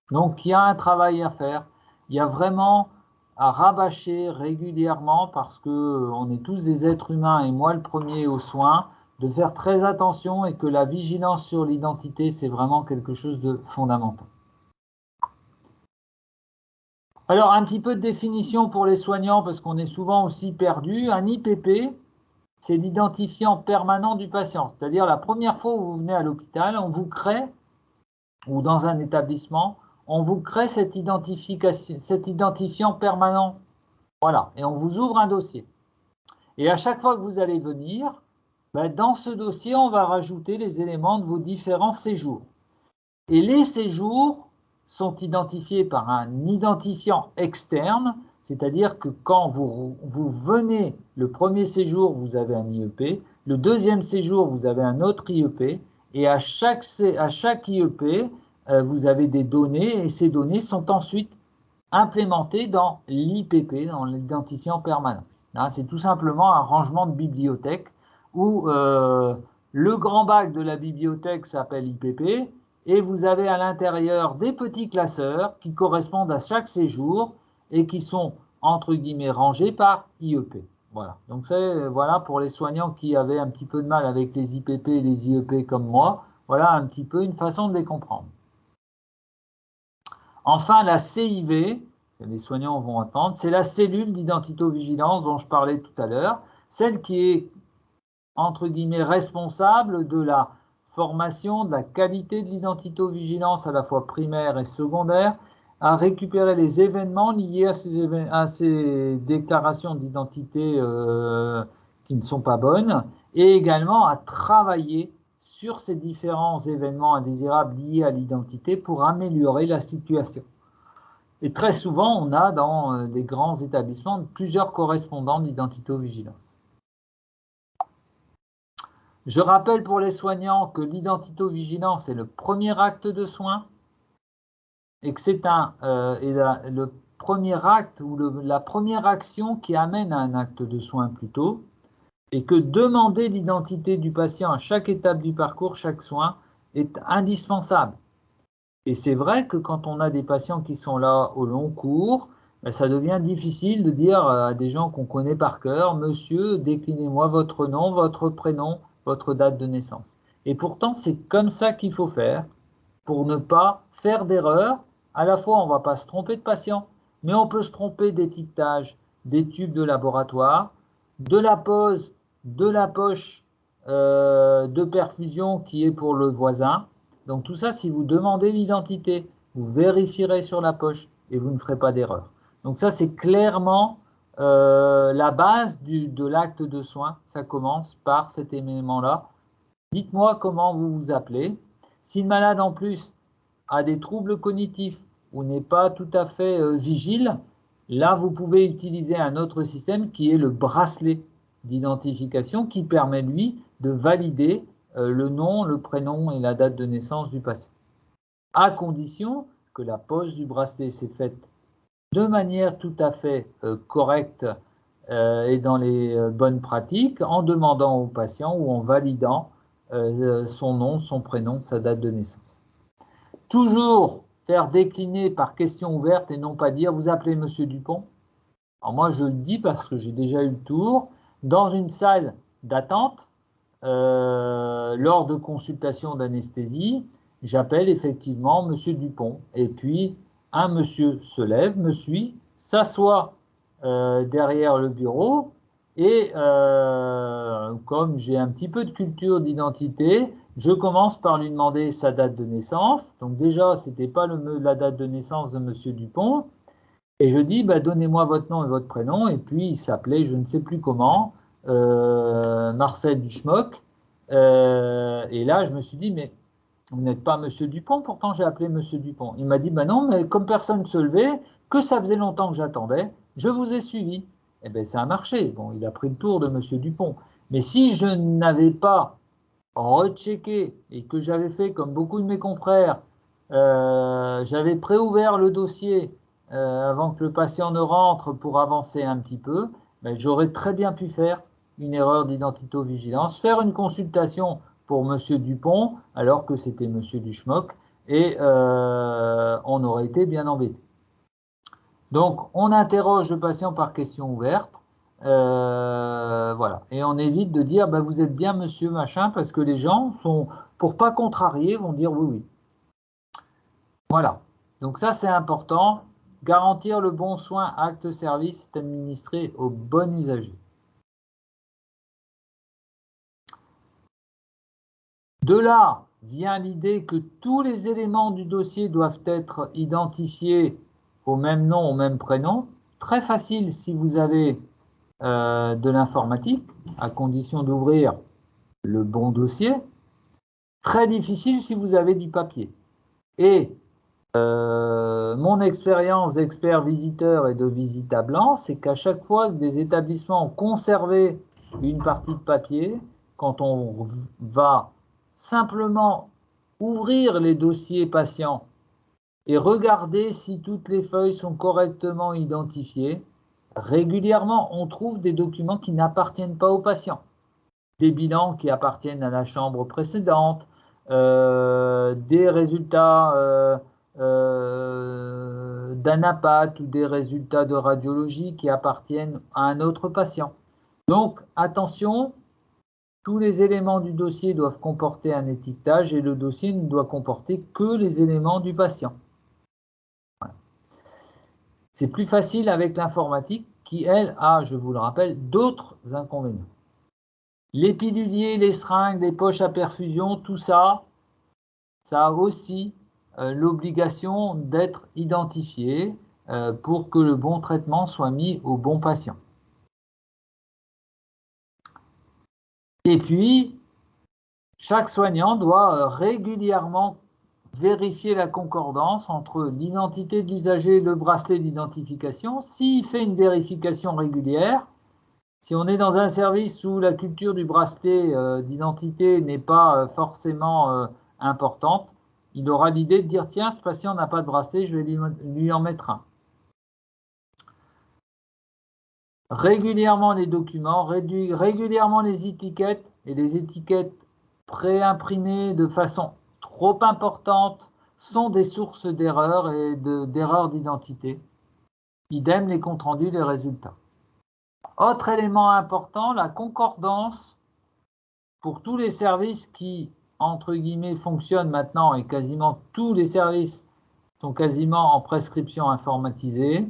[SPEAKER 1] Donc il y a un travail à faire, il y a vraiment à rabâcher régulièrement, parce qu'on est tous des êtres humains, et moi le premier aux soins, de faire très attention, et que la vigilance sur l'identité, c'est vraiment quelque chose de fondamental. Alors, un petit peu de définition pour les soignants, parce qu'on est souvent aussi perdu. Un IPP, c'est l'identifiant permanent du patient. C'est-à-dire, la première fois où vous venez à l'hôpital, on vous crée, ou dans un établissement, on vous crée cet identifiant permanent. Voilà, et on vous ouvre un dossier. Et à chaque fois que vous allez venir, dans ce dossier, on va rajouter les éléments de vos différents séjours. Et les séjours sont identifiés par un identifiant externe, c'est-à-dire que quand vous venez le premier séjour, vous avez un IEP, le deuxième séjour, vous avez un autre IEP, et à chaque IEP, vous avez des données, et ces données sont ensuite implémentées dans l'IPP, dans l'identifiant permanent. C'est tout simplement un rangement de bibliothèque où le grand bac de la bibliothèque s'appelle IPP, et vous avez à l'intérieur des petits classeurs qui correspondent à chaque séjour et qui sont, entre guillemets, rangés par IEP. Voilà, donc c'est voilà pour les soignants qui avaient un petit peu de mal avec les IPP et les IEP comme moi, voilà un petit peu une façon de les comprendre. Enfin, la CIV, les soignants vont entendre, c'est la cellule d'identitovigilance dont je parlais tout à l'heure, celle qui est, entre guillemets, responsable de la formation, de la qualité de l'identitovigilance à la fois primaire et secondaire, à récupérer les événements liés à ces déclarations d'identité qui ne sont pas bonnes, et également à travailler sur ces différents événements indésirables liés à l'identité pour améliorer la situation. Et très souvent, on a dans des grands établissements plusieurs correspondants d'identitovigilance. Je rappelle pour les soignants que l'identitovigilance est le premier acte de soin, et que c'est le premier acte ou la première action qui amène à un acte de soin plutôt, et que demander l'identité du patient à chaque étape du parcours, chaque soin, est indispensable. Et c'est vrai que quand on a des patients qui sont là au long cours, ça devient difficile de dire à des gens qu'on connaît par cœur, « Monsieur, déclinez-moi votre nom, votre prénom votre date de naissance. Et pourtant, c'est comme ça qu'il faut faire pour ne pas faire d'erreur. À la fois, on ne va pas se tromper de patient, mais on peut se tromper d'étiquetage, des tubes de laboratoire, de la pose de la poche de perfusion qui est pour le voisin. Donc tout ça, si vous demandez l'identité, vous vérifierez sur la poche et vous ne ferez pas d'erreur. Donc ça, c'est clairement la base de l'acte de soin. Ça commence par cet élément-là. Dites-moi comment vous vous appelez. Si le malade en plus a des troubles cognitifs ou n'est pas tout à fait vigile, là vous pouvez utiliser un autre système qui est le bracelet d'identification qui permet lui de valider le nom, le prénom et la date de naissance du patient. À condition que la pose du bracelet s'est faite de manière tout à fait correcte et dans les bonnes pratiques, en demandant au patient ou en validant son nom, son prénom, sa date de naissance. Toujours faire décliner par question ouverte et non pas dire « vous appelez Monsieur Dupont ». Alors moi, je le dis parce que j'ai déjà eu le tour. Dans une salle d'attente, lors de consultation d'anesthésie, j'appelle effectivement Monsieur Dupont. Et puis, un monsieur se lève, me suit, s'assoit derrière le bureau et comme j'ai un petit peu de culture d'identité, je commence par lui demander sa date de naissance. Donc déjà, ce n'était pas la date de naissance de Monsieur Dupont. Et je dis, bah, donnez-moi votre nom et votre prénom. Et puis, il s'appelait, je ne sais plus comment, Marcel Duschmock. Et là, je me suis dit, mais vous n'êtes pas Monsieur Dupont, pourtant j'ai appelé Monsieur Dupont. Il m'a dit, bah non, mais comme personne ne se levait, que ça faisait longtemps que j'attendais, je vous ai suivi. Eh bien, ça a marché. Bon, il a pris le tour de Monsieur Dupont. Mais si je n'avais pas rechecké et que j'avais fait comme beaucoup de mes confrères, j'avais préouvert le dossier avant que le patient ne rentre pour avancer un petit peu, ben, j'aurais très bien pu faire une erreur d'identito-vigilance, faire une consultation pour Monsieur Dupont alors que c'était Monsieur Duschmock et on aurait été bien embêté. Donc on interroge le patient par question ouverte, voilà, et on évite de dire ben, vous êtes bien Monsieur machin parce que les gens sont, pour pas contrarier, vont dire oui oui. Voilà, donc ça c'est important. Garantir le bon soin acte-service est administré au bon usager. De là vient l'idée que tous les éléments du dossier doivent être identifiés au même nom, au même prénom. Très facile si vous avez de l'informatique, à condition d'ouvrir le bon dossier. Très difficile si vous avez du papier. Et mon expérience d'expert visiteur et de visitablant, c'est qu'à chaque fois que des établissements ont conservé une partie de papier, quand on va simplement ouvrir les dossiers patients et regarder si toutes les feuilles sont correctement identifiées, régulièrement on trouve des documents qui n'appartiennent pas aux patients, des bilans qui appartiennent à la chambre précédente, des résultats d'anapath ou des résultats de radiologie qui appartiennent à un autre patient. Donc, attention, tous les éléments du dossier doivent comporter un étiquetage et le dossier ne doit comporter que les éléments du patient. Voilà. C'est plus facile avec l'informatique qui, elle, a, je vous le rappelle, d'autres inconvénients. Les piluliers, les seringues, les poches à perfusion, tout ça, ça a aussi l'obligation d'être identifié pour que le bon traitement soit mis au bon patient. Et puis, chaque soignant doit régulièrement vérifier la concordance entre l'identité de l'usager et le bracelet d'identification. S'il fait une vérification régulière, si on est dans un service où la culture du bracelet d'identité n'est pas forcément importante, il aura l'idée de dire « Tiens, ce patient n'a pas de bracelet, je vais lui en mettre un ». Régulièrement les documents, régulièrement les étiquettes, et les étiquettes préimprimées de façon trop importante sont des sources d'erreurs et d'erreurs d'identité. Idem les comptes rendus des résultats. Autre élément important, la concordance pour tous les services qui, entre guillemets, fonctionnent maintenant, et quasiment tous les services sont quasiment en prescription informatisée,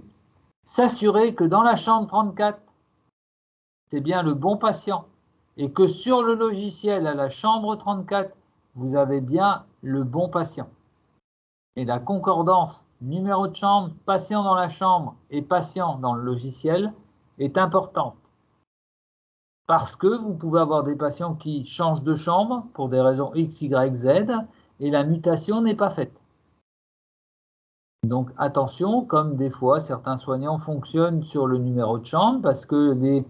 [SPEAKER 1] s'assurer que dans la chambre 34, c'est bien le bon patient, et que sur le logiciel à la chambre 34, vous avez bien le bon patient. Et la concordance numéro de chambre, patient dans la chambre et patient dans le logiciel est importante. Parce que vous pouvez avoir des patients qui changent de chambre pour des raisons X, Y, Z, et la mutation n'est pas faite. Donc attention, comme des fois certains soignants fonctionnent sur le numéro de chambre, parce que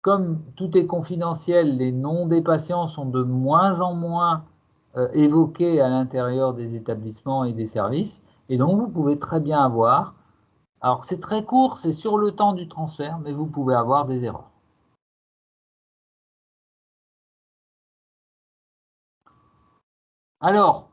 [SPEAKER 1] comme tout est confidentiel, les noms des patients sont de moins en moins évoqués à l'intérieur des établissements et des services, et donc vous pouvez très bien avoir, alors c'est très court, c'est sur le temps du transfert, mais vous pouvez avoir des erreurs. Alors,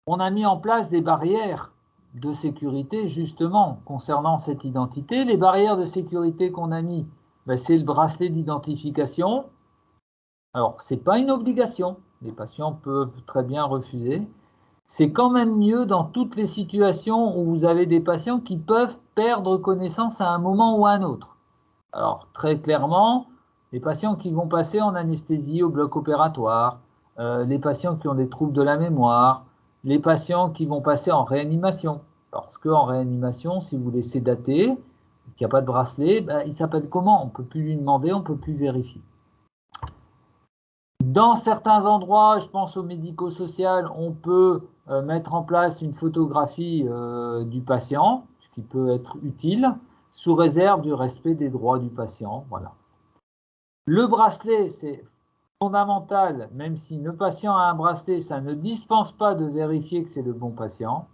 [SPEAKER 1] on a mis en place des barrières de sécurité justement concernant cette identité. Les barrières de sécurité qu'on a mis, c'est le bracelet d'identification. Alors, ce n'est pas une obligation, les patients peuvent très bien refuser. C'est quand même mieux dans toutes les situations où vous avez des patients qui peuvent perdre connaissance à un moment ou à un autre. Alors, très clairement, les patients qui vont passer en anesthésie au bloc opératoire, les patients qui ont des troubles de la mémoire, les patients qui vont passer en réanimation. Parce qu'en réanimation, si vous les sédatez, qu'il n'y a pas de bracelet, il s'appelle comment? On ne peut plus lui demander, on ne peut plus vérifier. Dans certains endroits, je pense au médico-social, on peut mettre en place une photographie du patient, ce qui peut être utile, sous réserve du respect des droits du patient. Voilà. Le bracelet, c'est fondamental, même si le patient a un bracelet, ça ne dispense pas de vérifier que c'est le bon patient.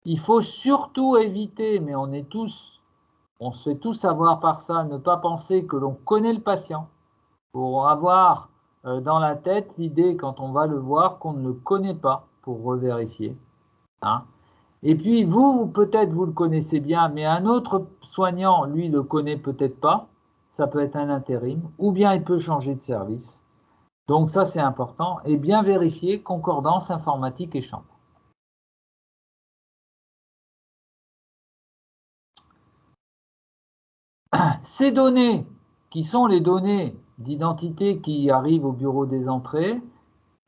[SPEAKER 1] Il faut surtout éviter, mais on se fait tous avoir par ça, ne pas penser que l'on connaît le patient, pour avoir dans la tête l'idée, quand on va le voir, qu'on ne le connaît pas, pour revérifier. Hein. Et puis vous, peut-être vous le connaissez bien, mais un autre soignant, lui, le connaît peut-être pas. Ça peut être un intérim, ou bien il peut changer de service. Donc ça, c'est important. Et bien vérifier concordance informatique et chambre. Ces données, qui sont les données d'identité qui arrivent au bureau des entrées,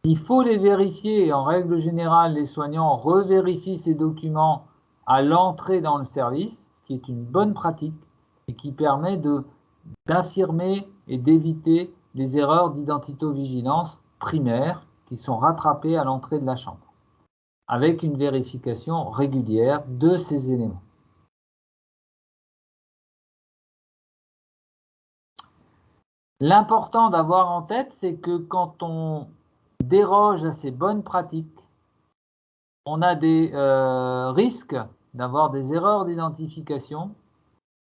[SPEAKER 1] il faut les vérifier. Et en règle générale, les soignants revérifient ces documents à l'entrée dans le service, ce qui est une bonne pratique et qui permet d'affirmer et d'éviter les erreurs d'identito-vigilance primaires qui sont rattrapées à l'entrée de la chambre, avec une vérification régulière de ces éléments. L'important d'avoir en tête, c'est que quand on déroge à ces bonnes pratiques, on a des risques d'avoir des erreurs d'identification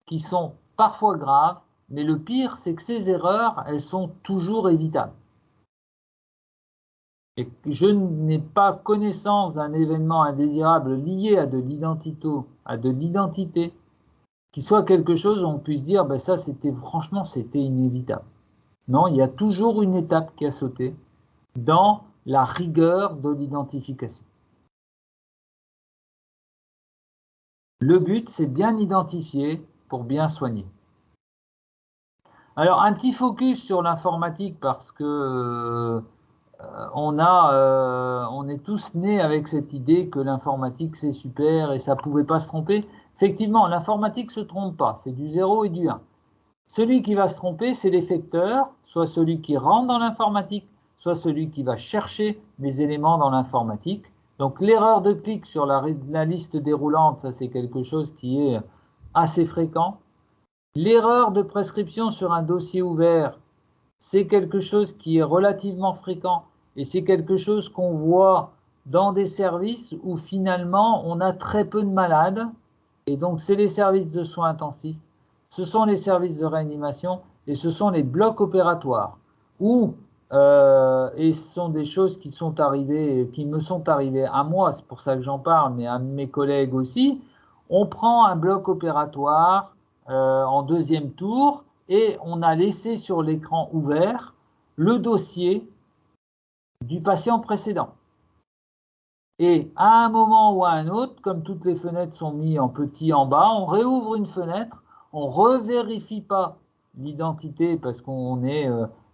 [SPEAKER 1] qui sont parfois graves, mais le pire, c'est que ces erreurs, elles sont toujours évitables. Et je n'ai pas connaissance d'un événement indésirable lié à de l'identité, qui soit quelque chose où on puisse dire, ça, franchement, c'était inévitable. Non, il y a toujours une étape qui a sauté dans la rigueur de l'identification. Le but, c'est bien identifier pour bien soigner. Alors, un petit focus sur l'informatique parce que on est tous nés avec cette idée que l'informatique, c'est super et ça ne pouvait pas se tromper. Effectivement, l'informatique ne se trompe pas, c'est du 0 et du 1. Celui qui va se tromper, c'est l'effecteur, soit celui qui rentre dans l'informatique, soit celui qui va chercher les éléments dans l'informatique. Donc l'erreur de clic sur la liste déroulante, ça c'est quelque chose qui est assez fréquent. L'erreur de prescription sur un dossier ouvert, c'est quelque chose qui est relativement fréquent et c'est quelque chose qu'on voit dans des services où finalement on a très peu de malades et donc c'est les services de soins intensifs, ce sont les services de réanimation et ce sont les blocs opératoires où, et ce sont des choses qui me sont arrivées à moi, c'est pour ça que j'en parle, mais à mes collègues aussi, on prend un bloc opératoire en deuxième tour et on a laissé sur l'écran ouvert le dossier du patient précédent. Et à un moment ou à un autre, comme toutes les fenêtres sont mises en petit en bas, on réouvre une fenêtre, on ne revérifie pas l'identité parce qu'on est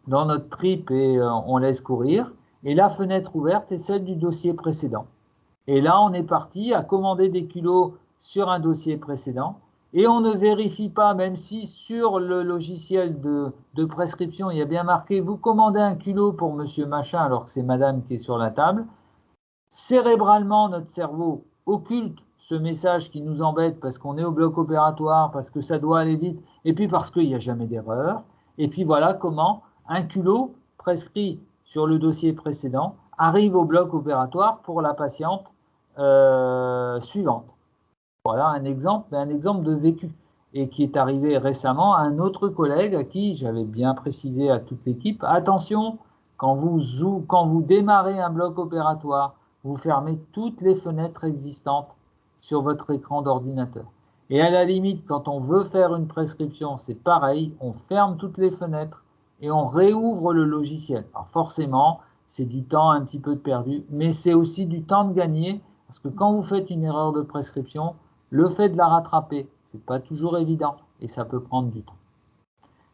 [SPEAKER 1] dans notre trip et on laisse courir. Et la fenêtre ouverte est celle du dossier précédent. Et là, on est parti à commander des culots sur un dossier précédent. Et on ne vérifie pas, même si sur le logiciel de prescription, il y a bien marqué « Vous commandez un culot pour monsieur machin » alors que c'est madame qui est sur la table. Cérébralement, notre cerveau occulte ce message qui nous embête parce qu'on est au bloc opératoire, parce que ça doit aller vite, et puis parce qu'il n'y a jamais d'erreur. Et puis voilà comment un culot prescrit sur le dossier précédent arrive au bloc opératoire pour la patiente suivante. Voilà un exemple, mais un exemple de vécu et qui est arrivé récemment à un autre collègue à qui j'avais bien précisé à toute l'équipe, attention, quand vous démarrez un bloc opératoire, vous fermez toutes les fenêtres existantes sur votre écran d'ordinateur. Et à la limite, quand on veut faire une prescription, c'est pareil, on ferme toutes les fenêtres et on réouvre le logiciel. Alors forcément, c'est du temps un petit peu perdu, mais c'est aussi du temps de gagner, parce que quand vous faites une erreur de prescription, le fait de la rattraper, ce n'est pas toujours évident et ça peut prendre du temps.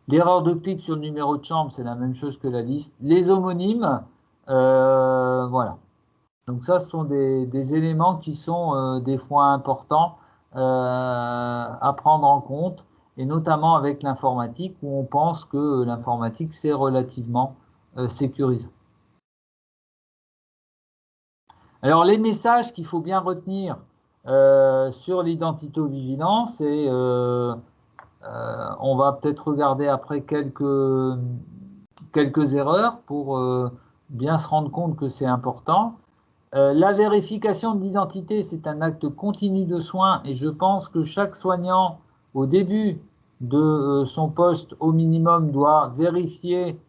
[SPEAKER 1] L'erreur de clic sur le numéro de chambre, c'est la même chose que la liste. Les homonymes, voilà. Donc ça, ce sont des éléments qui sont des fois importants à prendre en compte, et notamment avec l'informatique, où on pense que l'informatique, c'est relativement sécurisant. Alors, les messages qu'il faut bien retenir sur l'identitovigilance, et on va peut-être regarder après quelques erreurs pour bien se rendre compte que c'est important. La vérification de l'identité, c'est un acte continu de soins et je pense que chaque soignant, au début de son poste, au minimum, doit vérifier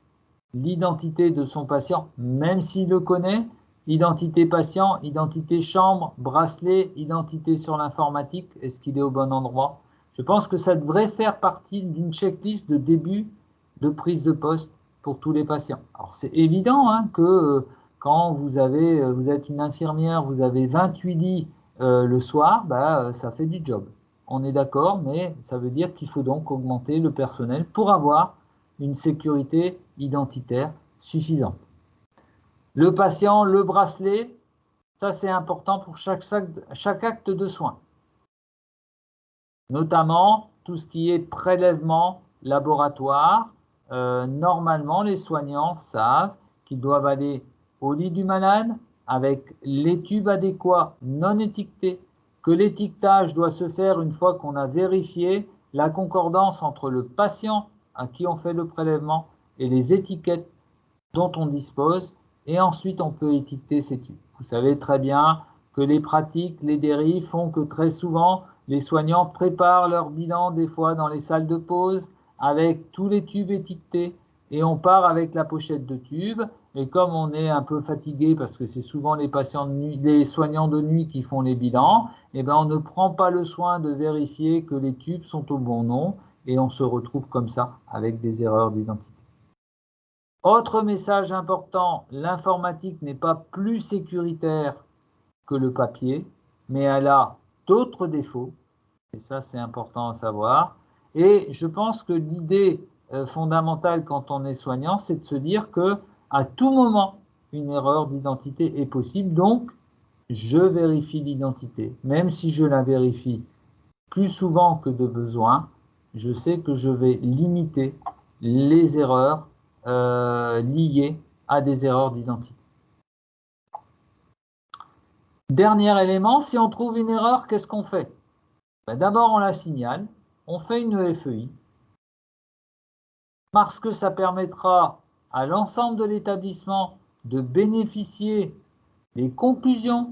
[SPEAKER 1] l'identité de son patient, même s'il le connaît. Identité patient, identité chambre, bracelet, identité sur l'informatique, est-ce qu'il est au bon endroit? Je pense que ça devrait faire partie d'une checklist de début de prise de poste pour tous les patients. Alors c'est évident hein, que quand vous êtes une infirmière, vous avez 28 lits le soir, ça fait du job. On est d'accord, mais ça veut dire qu'il faut donc augmenter le personnel pour avoir une sécurité identitaire suffisante. Le patient, le bracelet, ça c'est important pour chaque acte de soin. Notamment tout ce qui est prélèvement laboratoire. Normalement, les soignants savent qu'ils doivent aller au lit du malade avec les tubes adéquats non étiquetés, que l'étiquetage doit se faire une fois qu'on a vérifié la concordance entre le patient à qui on fait le prélèvement et les étiquettes dont on dispose, et ensuite on peut étiqueter ces tubes. Vous savez très bien que les pratiques, les dérives font que très souvent, les soignants préparent leur bilan des fois dans les salles de pause avec tous les tubes étiquetés et on part avec la pochette de tubes. Et comme on est un peu fatigué parce que c'est souvent les patients de nuit, les soignants de nuit qui font les bilans, eh ben on ne prend pas le soin de vérifier que les tubes sont au bon nom et on se retrouve comme ça avec des erreurs d'identité. Autre message important, l'informatique n'est pas plus sécuritaire que le papier, mais elle a d'autres défauts, et ça c'est important à savoir. Et je pense que l'idée fondamentale quand on est soignant, c'est de se dire que à tout moment, une erreur d'identité est possible, donc je vérifie l'identité. Même si je la vérifie plus souvent que de besoin, je sais que je vais limiter les erreurs liées à des erreurs d'identité. Dernier élément, si on trouve une erreur, qu'est-ce qu'on fait? D'abord, on la signale, on fait une EFEI, parce que ça permettra à l'ensemble de l'établissement de bénéficier des conclusions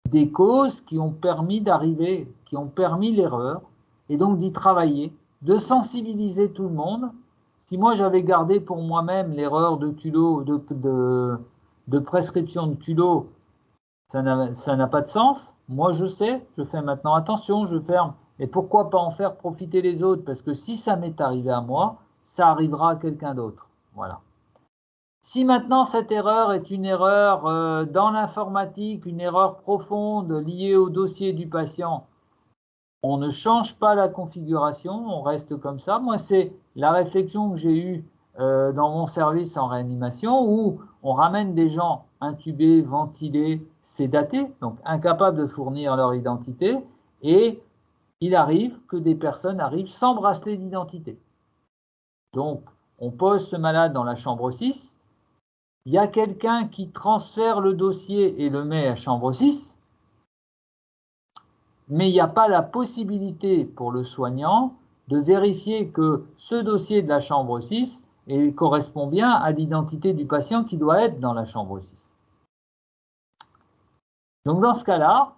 [SPEAKER 1] des causes qui ont permis d'arriver, qui ont permis l'erreur, et donc d'y travailler, de sensibiliser tout le monde. Si moi j'avais gardé pour moi-même l'erreur de culot, de prescription de culot, ça n'a pas de sens. Moi je sais, je fais maintenant attention, je ferme. Et pourquoi pas en faire profiter les autres? Parce que si ça m'est arrivé à moi, ça arrivera à quelqu'un d'autre. Voilà. Si maintenant cette erreur est une erreur dans l'informatique, une erreur profonde liée au dossier du patient, on ne change pas la configuration, on reste comme ça. Moi, c'est la réflexion que j'ai eue dans mon service en réanimation où on ramène des gens intubés, ventilés, sédatés, donc incapables de fournir leur identité, et il arrive que des personnes arrivent sans bracelet d'identité. Donc, on pose ce malade dans la chambre 6, il y a quelqu'un qui transfère le dossier et le met à chambre 6, mais il n'y a pas la possibilité pour le soignant de vérifier que ce dossier de la chambre 6 correspond bien à l'identité du patient qui doit être dans la chambre 6. Donc dans ce cas-là,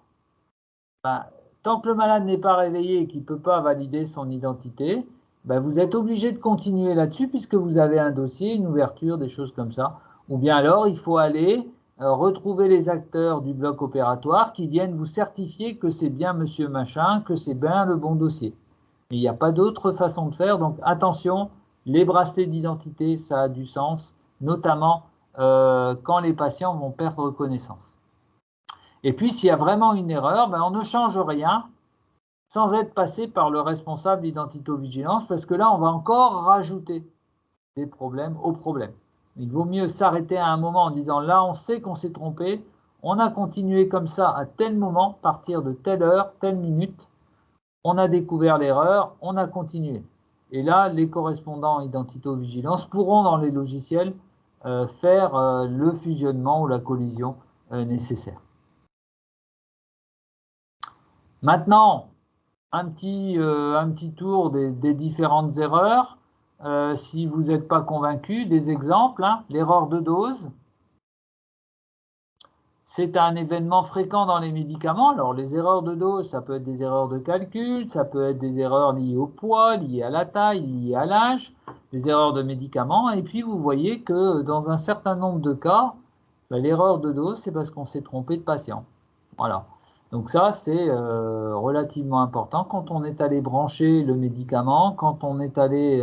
[SPEAKER 1] tant que le malade n'est pas réveillé et qu'il ne peut pas valider son identité, vous êtes obligé de continuer là-dessus puisque vous avez un dossier, une ouverture, des choses comme ça. Ou bien alors, il faut aller retrouver les acteurs du bloc opératoire qui viennent vous certifier que c'est bien monsieur machin, que c'est bien le bon dossier. Mais il n'y a pas d'autre façon de faire, donc attention, les bracelets d'identité, ça a du sens, notamment quand les patients vont perdre connaissance. Et puis, s'il y a vraiment une erreur, on ne change rien sans être passé par le responsable d'identito-vigilance, parce que là, on va encore rajouter des problèmes aux problèmes. Il vaut mieux s'arrêter à un moment en disant là, on sait qu'on s'est trompé, on a continué comme ça à tel moment, partir de telle heure, telle minute, on a découvert l'erreur, on a continué. Et là, les correspondants identito-vigilance pourront dans les logiciels faire le fusionnement ou la collision nécessaire. Maintenant, un petit tour des différentes erreurs. Si vous n'êtes pas convaincu, des exemples, l'erreur de dose. C'est un événement fréquent dans les médicaments. Alors, les erreurs de dose, ça peut être des erreurs de calcul, ça peut être des erreurs liées au poids, liées à la taille, liées à l'âge, des erreurs de médicaments. Et puis, vous voyez que dans un certain nombre de cas, l'erreur de dose, c'est parce qu'on s'est trompé de patient. Voilà. Donc ça, c'est relativement important. Quand on est allé brancher le médicament, quand on est allé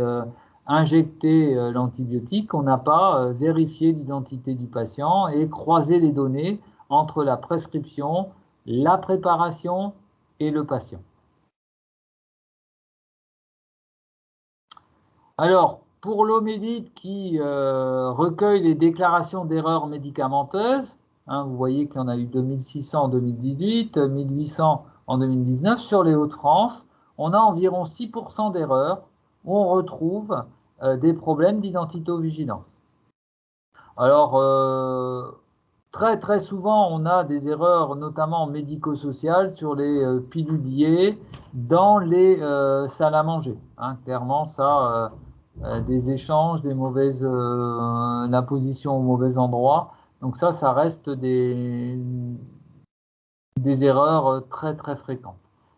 [SPEAKER 1] injecter l'antibiotique, on n'a pas vérifié l'identité du patient et croisé les données entre la prescription, la préparation et le patient. Alors, pour l'Omedit qui recueille les déclarations d'erreurs médicamenteuses, vous voyez qu'il y en a eu 2600 en 2018, 1800 en 2019. Sur les Hauts-de-France, on a environ 6% d'erreurs où on retrouve des problèmes d'identito-vigilance. Alors, très souvent, on a des erreurs, notamment médico-sociales, sur les piluliers dans les salles à manger. Clairement, ça, des échanges, la position au mauvais endroit. Donc ça reste des erreurs très fréquentes.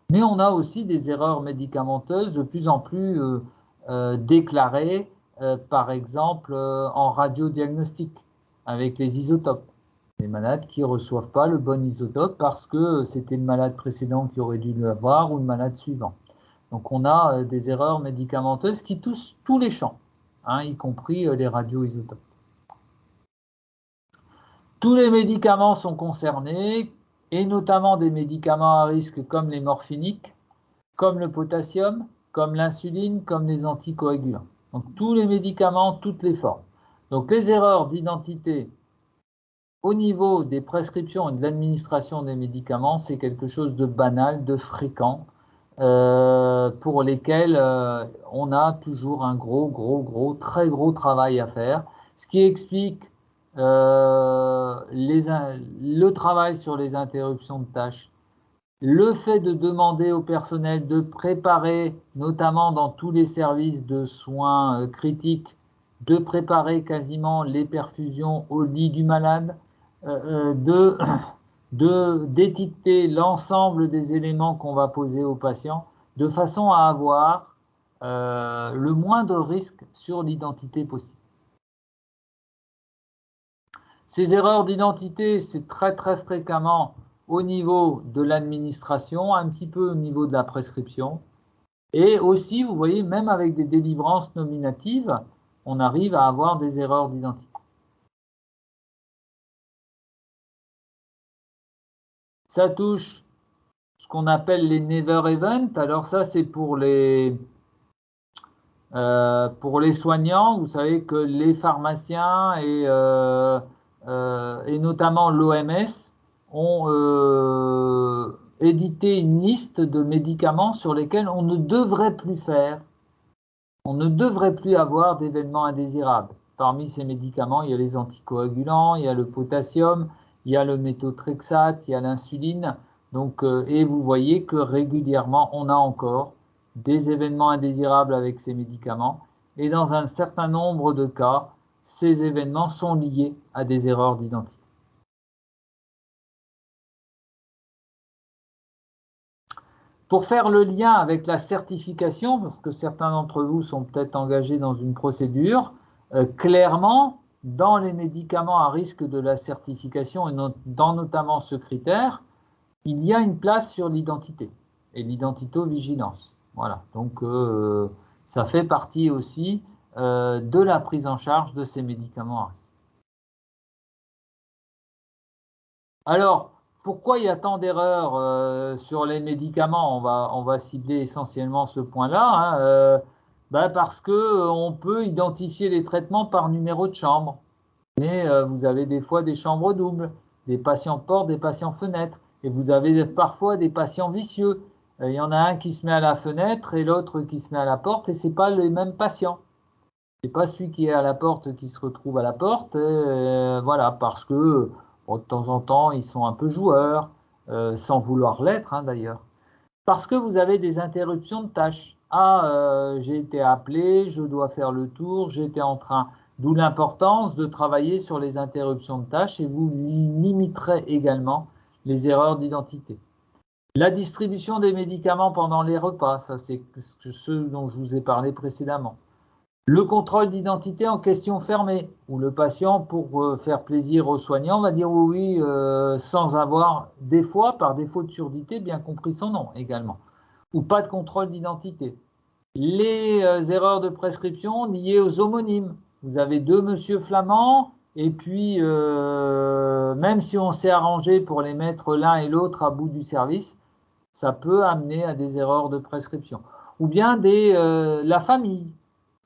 [SPEAKER 1] Mais on a aussi des erreurs médicamenteuses de plus en plus déclarées, par exemple en radiodiagnostic, avec les isotopes. Les malades qui ne reçoivent pas le bon isotope parce que c'était le malade précédent qui aurait dû l'avoir ou le malade suivant. Donc on a des erreurs médicamenteuses qui touchent tous les champs, y compris les radioisotopes. Tous les médicaments sont concernés, et notamment des médicaments à risque comme les morphiniques, comme le potassium, comme l'insuline, comme les anticoagulants. Donc tous les médicaments, toutes les formes. Donc les erreurs d'identité au niveau des prescriptions et de l'administration des médicaments, c'est quelque chose de banal, de fréquent, pour lesquels on a toujours un très gros travail à faire, ce qui explique le travail sur les interruptions de tâches, le fait de demander au personnel de préparer, notamment dans tous les services de soins critiques, de préparer quasiment les perfusions au lit du malade, d'étiqueter l'ensemble des éléments qu'on va poser au patient, de façon à avoir le moins de risques sur l'identité possible. Ces erreurs d'identité, c'est très fréquemment au niveau de l'administration, un petit peu au niveau de la prescription. Et aussi, vous voyez, même avec des délivrances nominatives, on arrive à avoir des erreurs d'identité. Ça touche ce qu'on appelle les never event. Alors ça, c'est pour les soignants. Vous savez que les pharmaciens et notamment l'OMS ont édité une liste de médicaments sur lesquels on ne devrait plus faire. On ne devrait plus avoir d'événements indésirables. Parmi ces médicaments, il y a les anticoagulants, il y a le potassium, il y a le méthotrexate, il y a l'insuline. Donc, et vous voyez que régulièrement, on a encore des événements indésirables avec ces médicaments. Et dans un certain nombre de cas, ces événements sont liés à des erreurs d'identité. Pour faire le lien avec la certification, parce que certains d'entre vous sont peut-être engagés dans une procédure, clairement, dans les médicaments à risque de la certification, et dans notamment ce critère, il y a une place sur l'identité et l'identitovigilance. Voilà, donc ça fait partie aussi de la prise en charge de ces médicaments à risque. Alors, pourquoi il y a tant d'erreurs sur les médicaments? On va cibler essentiellement ce point-là, hein, parce que on peut identifier les traitements par numéro de chambre. Mais vous avez des fois des chambres doubles, des patients portes, des patients fenêtres, et vous avez parfois des patients vicieux. Il y en a un qui se met à la fenêtre et l'autre qui se met à la porte, et c'est pas les mêmes patients. C'est pas celui qui est à la porte qui se retrouve à la porte, voilà, parce que bon, de temps en temps, ils sont un peu joueurs, sans vouloir l'être hein, d'ailleurs. Parce que vous avez des interruptions de tâches. Ah, j'ai été appelé, je dois faire le tour, j'étais en train. D'où l'importance de travailler sur les interruptions de tâches et vous limiterez également les erreurs d'identité. La distribution des médicaments pendant les repas, ça c'est ce dont je vous ai parlé précédemment. Le contrôle d'identité en question fermée, où le patient, pour faire plaisir aux soignants, va dire oui, sans avoir, des fois, par défaut de surdité, bien compris son nom également, ou pas de contrôle d'identité. Les erreurs de prescription liées aux homonymes. Vous avez deux monsieur Flamand, et puis, même si on s'est arrangé pour les mettre l'un et l'autre à bout du service, ça peut amener à des erreurs de prescription. Ou bien la famille.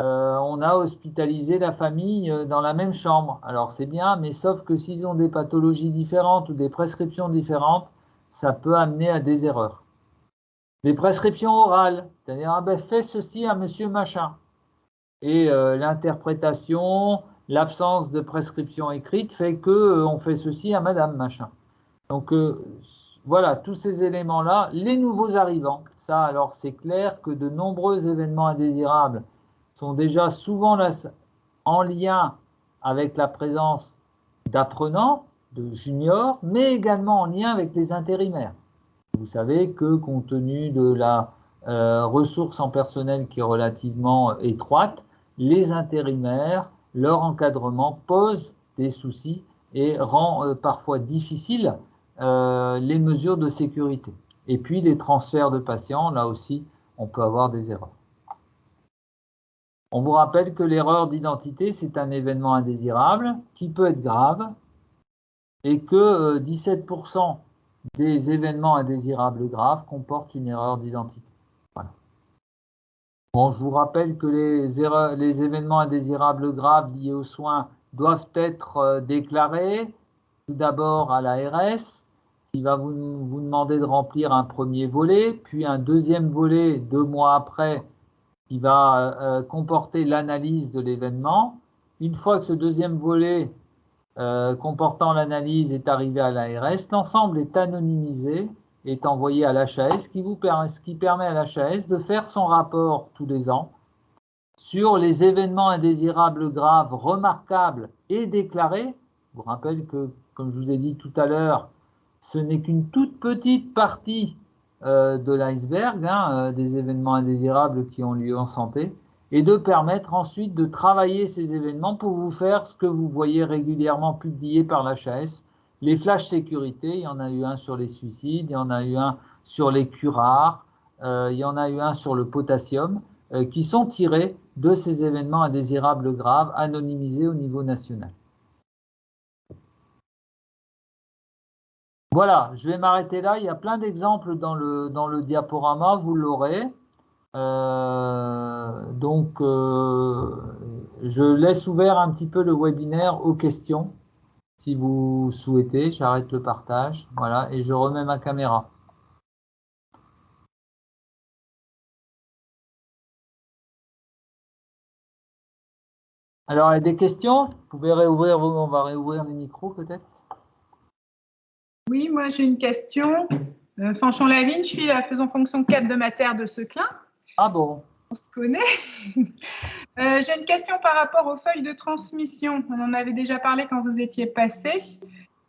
[SPEAKER 1] On a hospitalisé la famille dans la même chambre. Alors c'est bien, mais sauf que s'ils ont des pathologies différentes ou des prescriptions différentes, ça peut amener à des erreurs. Les prescriptions orales, c'est-à-dire ah ben, fais ceci à monsieur machin. Et l'interprétation, l'absence de prescription écrite fait que on fait ceci à madame machin. Donc voilà, tous ces éléments-là, les nouveaux arrivants, ça alors c'est clair que de nombreux événements indésirables sont déjà souvent en lien avec la présence d'apprenants, de juniors, mais également en lien avec les intérimaires. Vous savez que compte tenu de la ressource en personnel qui est relativement étroite, les intérimaires, leur encadrement pose des soucis et rend parfois difficile les mesures de sécurité. Et puis les transferts de patients, là aussi, on peut avoir des erreurs. On vous rappelle que l'erreur d'identité, c'est un événement indésirable qui peut être grave et que 17% des événements indésirables graves comportent une erreur d'identité. Voilà. Bon, je vous rappelle que les événements indésirables graves liés aux soins doivent être déclarés tout d'abord à l'ARS qui va vous demander de remplir un premier volet, puis un deuxième volet 2 mois après qui va comporter l'analyse de l'événement. Une fois que ce deuxième volet comportant l'analyse est arrivé à l'ARS, l'ensemble est anonymisé et est envoyé à l'HAS, ce qui permet à l'HAS de faire son rapport tous les ans sur les événements indésirables graves, remarquables et déclarés. Je vous rappelle que, comme je vous ai dit tout à l'heure, ce n'est qu'une toute petite partie de l'iceberg, hein, des événements indésirables qui ont lieu en santé, et de permettre ensuite de travailler ces événements pour vous faire ce que vous voyez régulièrement publié par l'HAS, les flashs sécurité. Il y en a eu un sur les suicides, il y en a eu un sur les curares, il y en a eu un sur le potassium, qui sont tirés de ces événements indésirables graves anonymisés au niveau national. Voilà, je vais m'arrêter là. Il y a plein d'exemples dans le diaporama, vous l'aurez. Je laisse ouvert un petit peu le webinaire aux questions, si vous souhaitez. J'arrête le partage, voilà, et je remets ma caméra. Alors, il y a des questions? Vous pouvez réouvrir, on va réouvrir les micros peut-être?
[SPEAKER 3] Oui, moi j'ai une question. Fanchon-Lavigne, je suis la faisant fonction 4 de ma terre de Seclin.
[SPEAKER 1] Ah bon?
[SPEAKER 3] On se connaît. J'ai une question par rapport aux feuilles de transmission. On en avait déjà parlé quand vous étiez passé.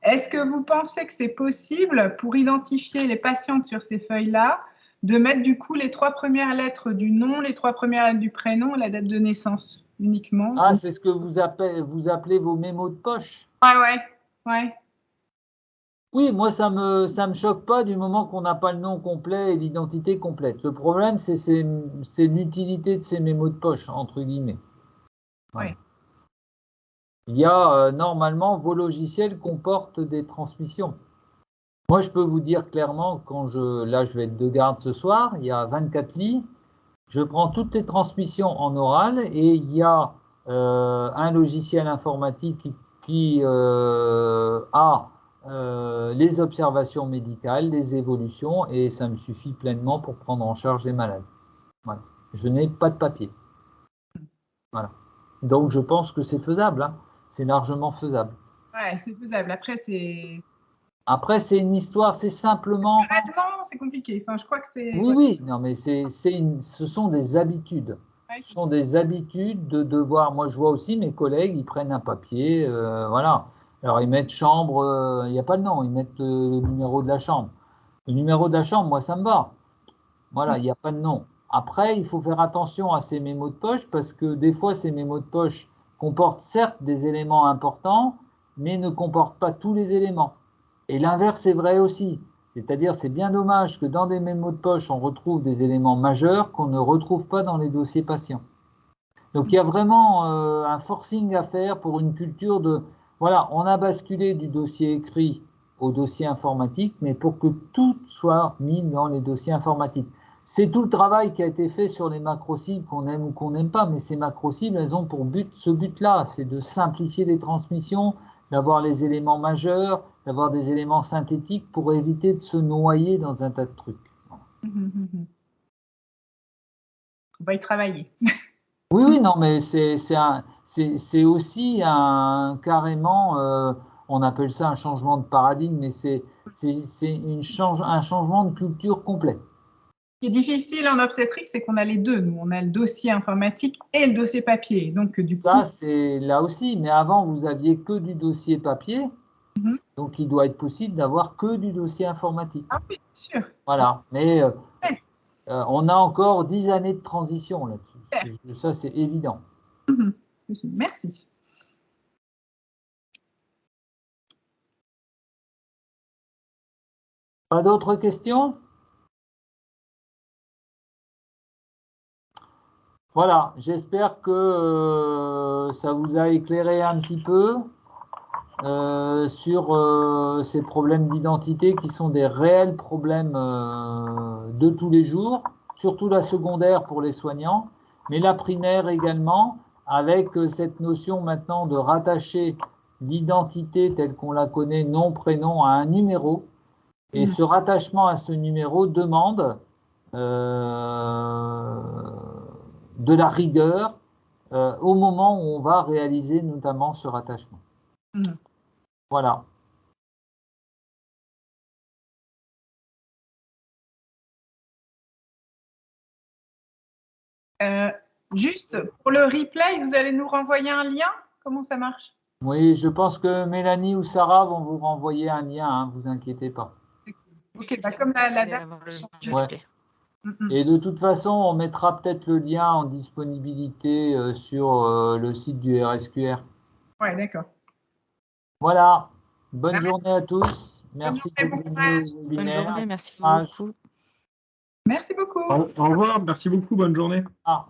[SPEAKER 3] Est-ce que vous pensez que c'est possible, pour identifier les patientes sur ces feuilles-là, de mettre du coup les 3 premières lettres du nom, les 3 premières lettres du prénom et la date de naissance uniquement?
[SPEAKER 1] Ah, c'est ce que vous appelez vos mémos de poche?
[SPEAKER 3] Ouais.
[SPEAKER 1] Oui, moi ça me choque pas du moment qu'on n'a pas le nom complet et l'identité complète. Le problème, c'est l'utilité de ces mémos de poche, entre guillemets. Voilà.
[SPEAKER 3] Ouais.
[SPEAKER 1] Il y a normalement, vos logiciels comportent des transmissions. Moi, je peux vous dire clairement, là je vais être de garde ce soir, il y a 24 lits, je prends toutes les transmissions en oral et il y a un logiciel informatique qui a les observations médicales, les évolutions, et ça me suffit pleinement pour prendre en charge les malades. Voilà. Je n'ai pas de papier. Voilà. Donc je pense que c'est faisable, hein. C'est largement faisable.
[SPEAKER 3] Ouais, c'est faisable.
[SPEAKER 1] Après, c'est une histoire, c'est simplement...
[SPEAKER 3] Naturellement, c'est compliqué. Enfin, je crois que c'est...
[SPEAKER 1] Oui, non, mais ce sont des habitudes.
[SPEAKER 3] Ouais.
[SPEAKER 1] Ce sont des habitudes de devoir... Moi, je vois aussi mes collègues, ils prennent un papier, voilà. Alors, ils mettent chambre, il n'y a pas de nom, ils mettent le numéro de la chambre. Le numéro de la chambre, moi, ça me va. Voilà, il n'y a pas de nom. Après, il faut faire attention à ces mémos de poche parce que des fois, ces mémos de poche comportent certes des éléments importants, mais ne comportent pas tous les éléments. Et l'inverse est vrai aussi. C'est-à-dire, c'est bien dommage que dans des mémos de poche, on retrouve des éléments majeurs qu'on ne retrouve pas dans les dossiers patients. Donc, il y a vraiment un forcing à faire pour une culture de... Voilà, on a basculé du dossier écrit au dossier informatique, mais pour que tout soit mis dans les dossiers informatiques. C'est tout le travail qui a été fait sur les macro-cibles, qu'on aime ou qu'on n'aime pas, mais ces macro-cibles, elles ont pour but ce but-là, c'est de simplifier les transmissions, d'avoir les éléments majeurs, d'avoir des éléments synthétiques pour éviter de se noyer dans un tas de trucs.
[SPEAKER 3] On va y travailler.
[SPEAKER 1] Oui, non, mais c'est aussi carrément, on appelle ça un changement de paradigme, mais c'est un changement de culture complet.
[SPEAKER 3] Ce qui est difficile en obstétrique, c'est qu'on a les deux. Nous, on a le dossier informatique et le dossier papier. Donc, du coup...
[SPEAKER 1] Ça, c'est là aussi, mais avant, vous aviez que du dossier papier, donc il doit être possible d'avoir que du dossier informatique.
[SPEAKER 3] Ah oui, bien sûr.
[SPEAKER 1] Voilà, mais on a encore 10 années de transition là-dessus. Ça, c'est évident.
[SPEAKER 3] Merci.
[SPEAKER 1] Pas d'autres questions? Voilà, j'espère que ça vous a éclairé un petit peu sur ces problèmes d'identité qui sont des réels problèmes de tous les jours, surtout la secondaire pour les soignants, mais la primaire également, avec cette notion maintenant de rattacher l'identité telle qu'on la connaît, nom, prénom, à un numéro. Et ce rattachement à ce numéro demande de la rigueur au moment où on va réaliser notamment ce rattachement. Voilà.
[SPEAKER 3] Juste pour le replay, vous allez nous renvoyer un lien? Comment ça marche?
[SPEAKER 1] Oui, je pense que Mélanie ou Sarah vont vous renvoyer un lien, hein, vous inquiétez pas.
[SPEAKER 3] Ok, bah comme la date.
[SPEAKER 1] Ouais. Et de toute façon, on mettra peut-être le lien en disponibilité sur le site du RSQR.
[SPEAKER 3] Ouais, d'accord.
[SPEAKER 1] Voilà. Bonne journée à tous. Merci
[SPEAKER 3] Bonne
[SPEAKER 1] d'être
[SPEAKER 3] journée,
[SPEAKER 1] venus au
[SPEAKER 4] Bonne
[SPEAKER 1] webinaire.
[SPEAKER 4] journée, merci beaucoup.
[SPEAKER 3] Merci beaucoup.
[SPEAKER 4] Au revoir, merci beaucoup, bonne journée.
[SPEAKER 1] Ah.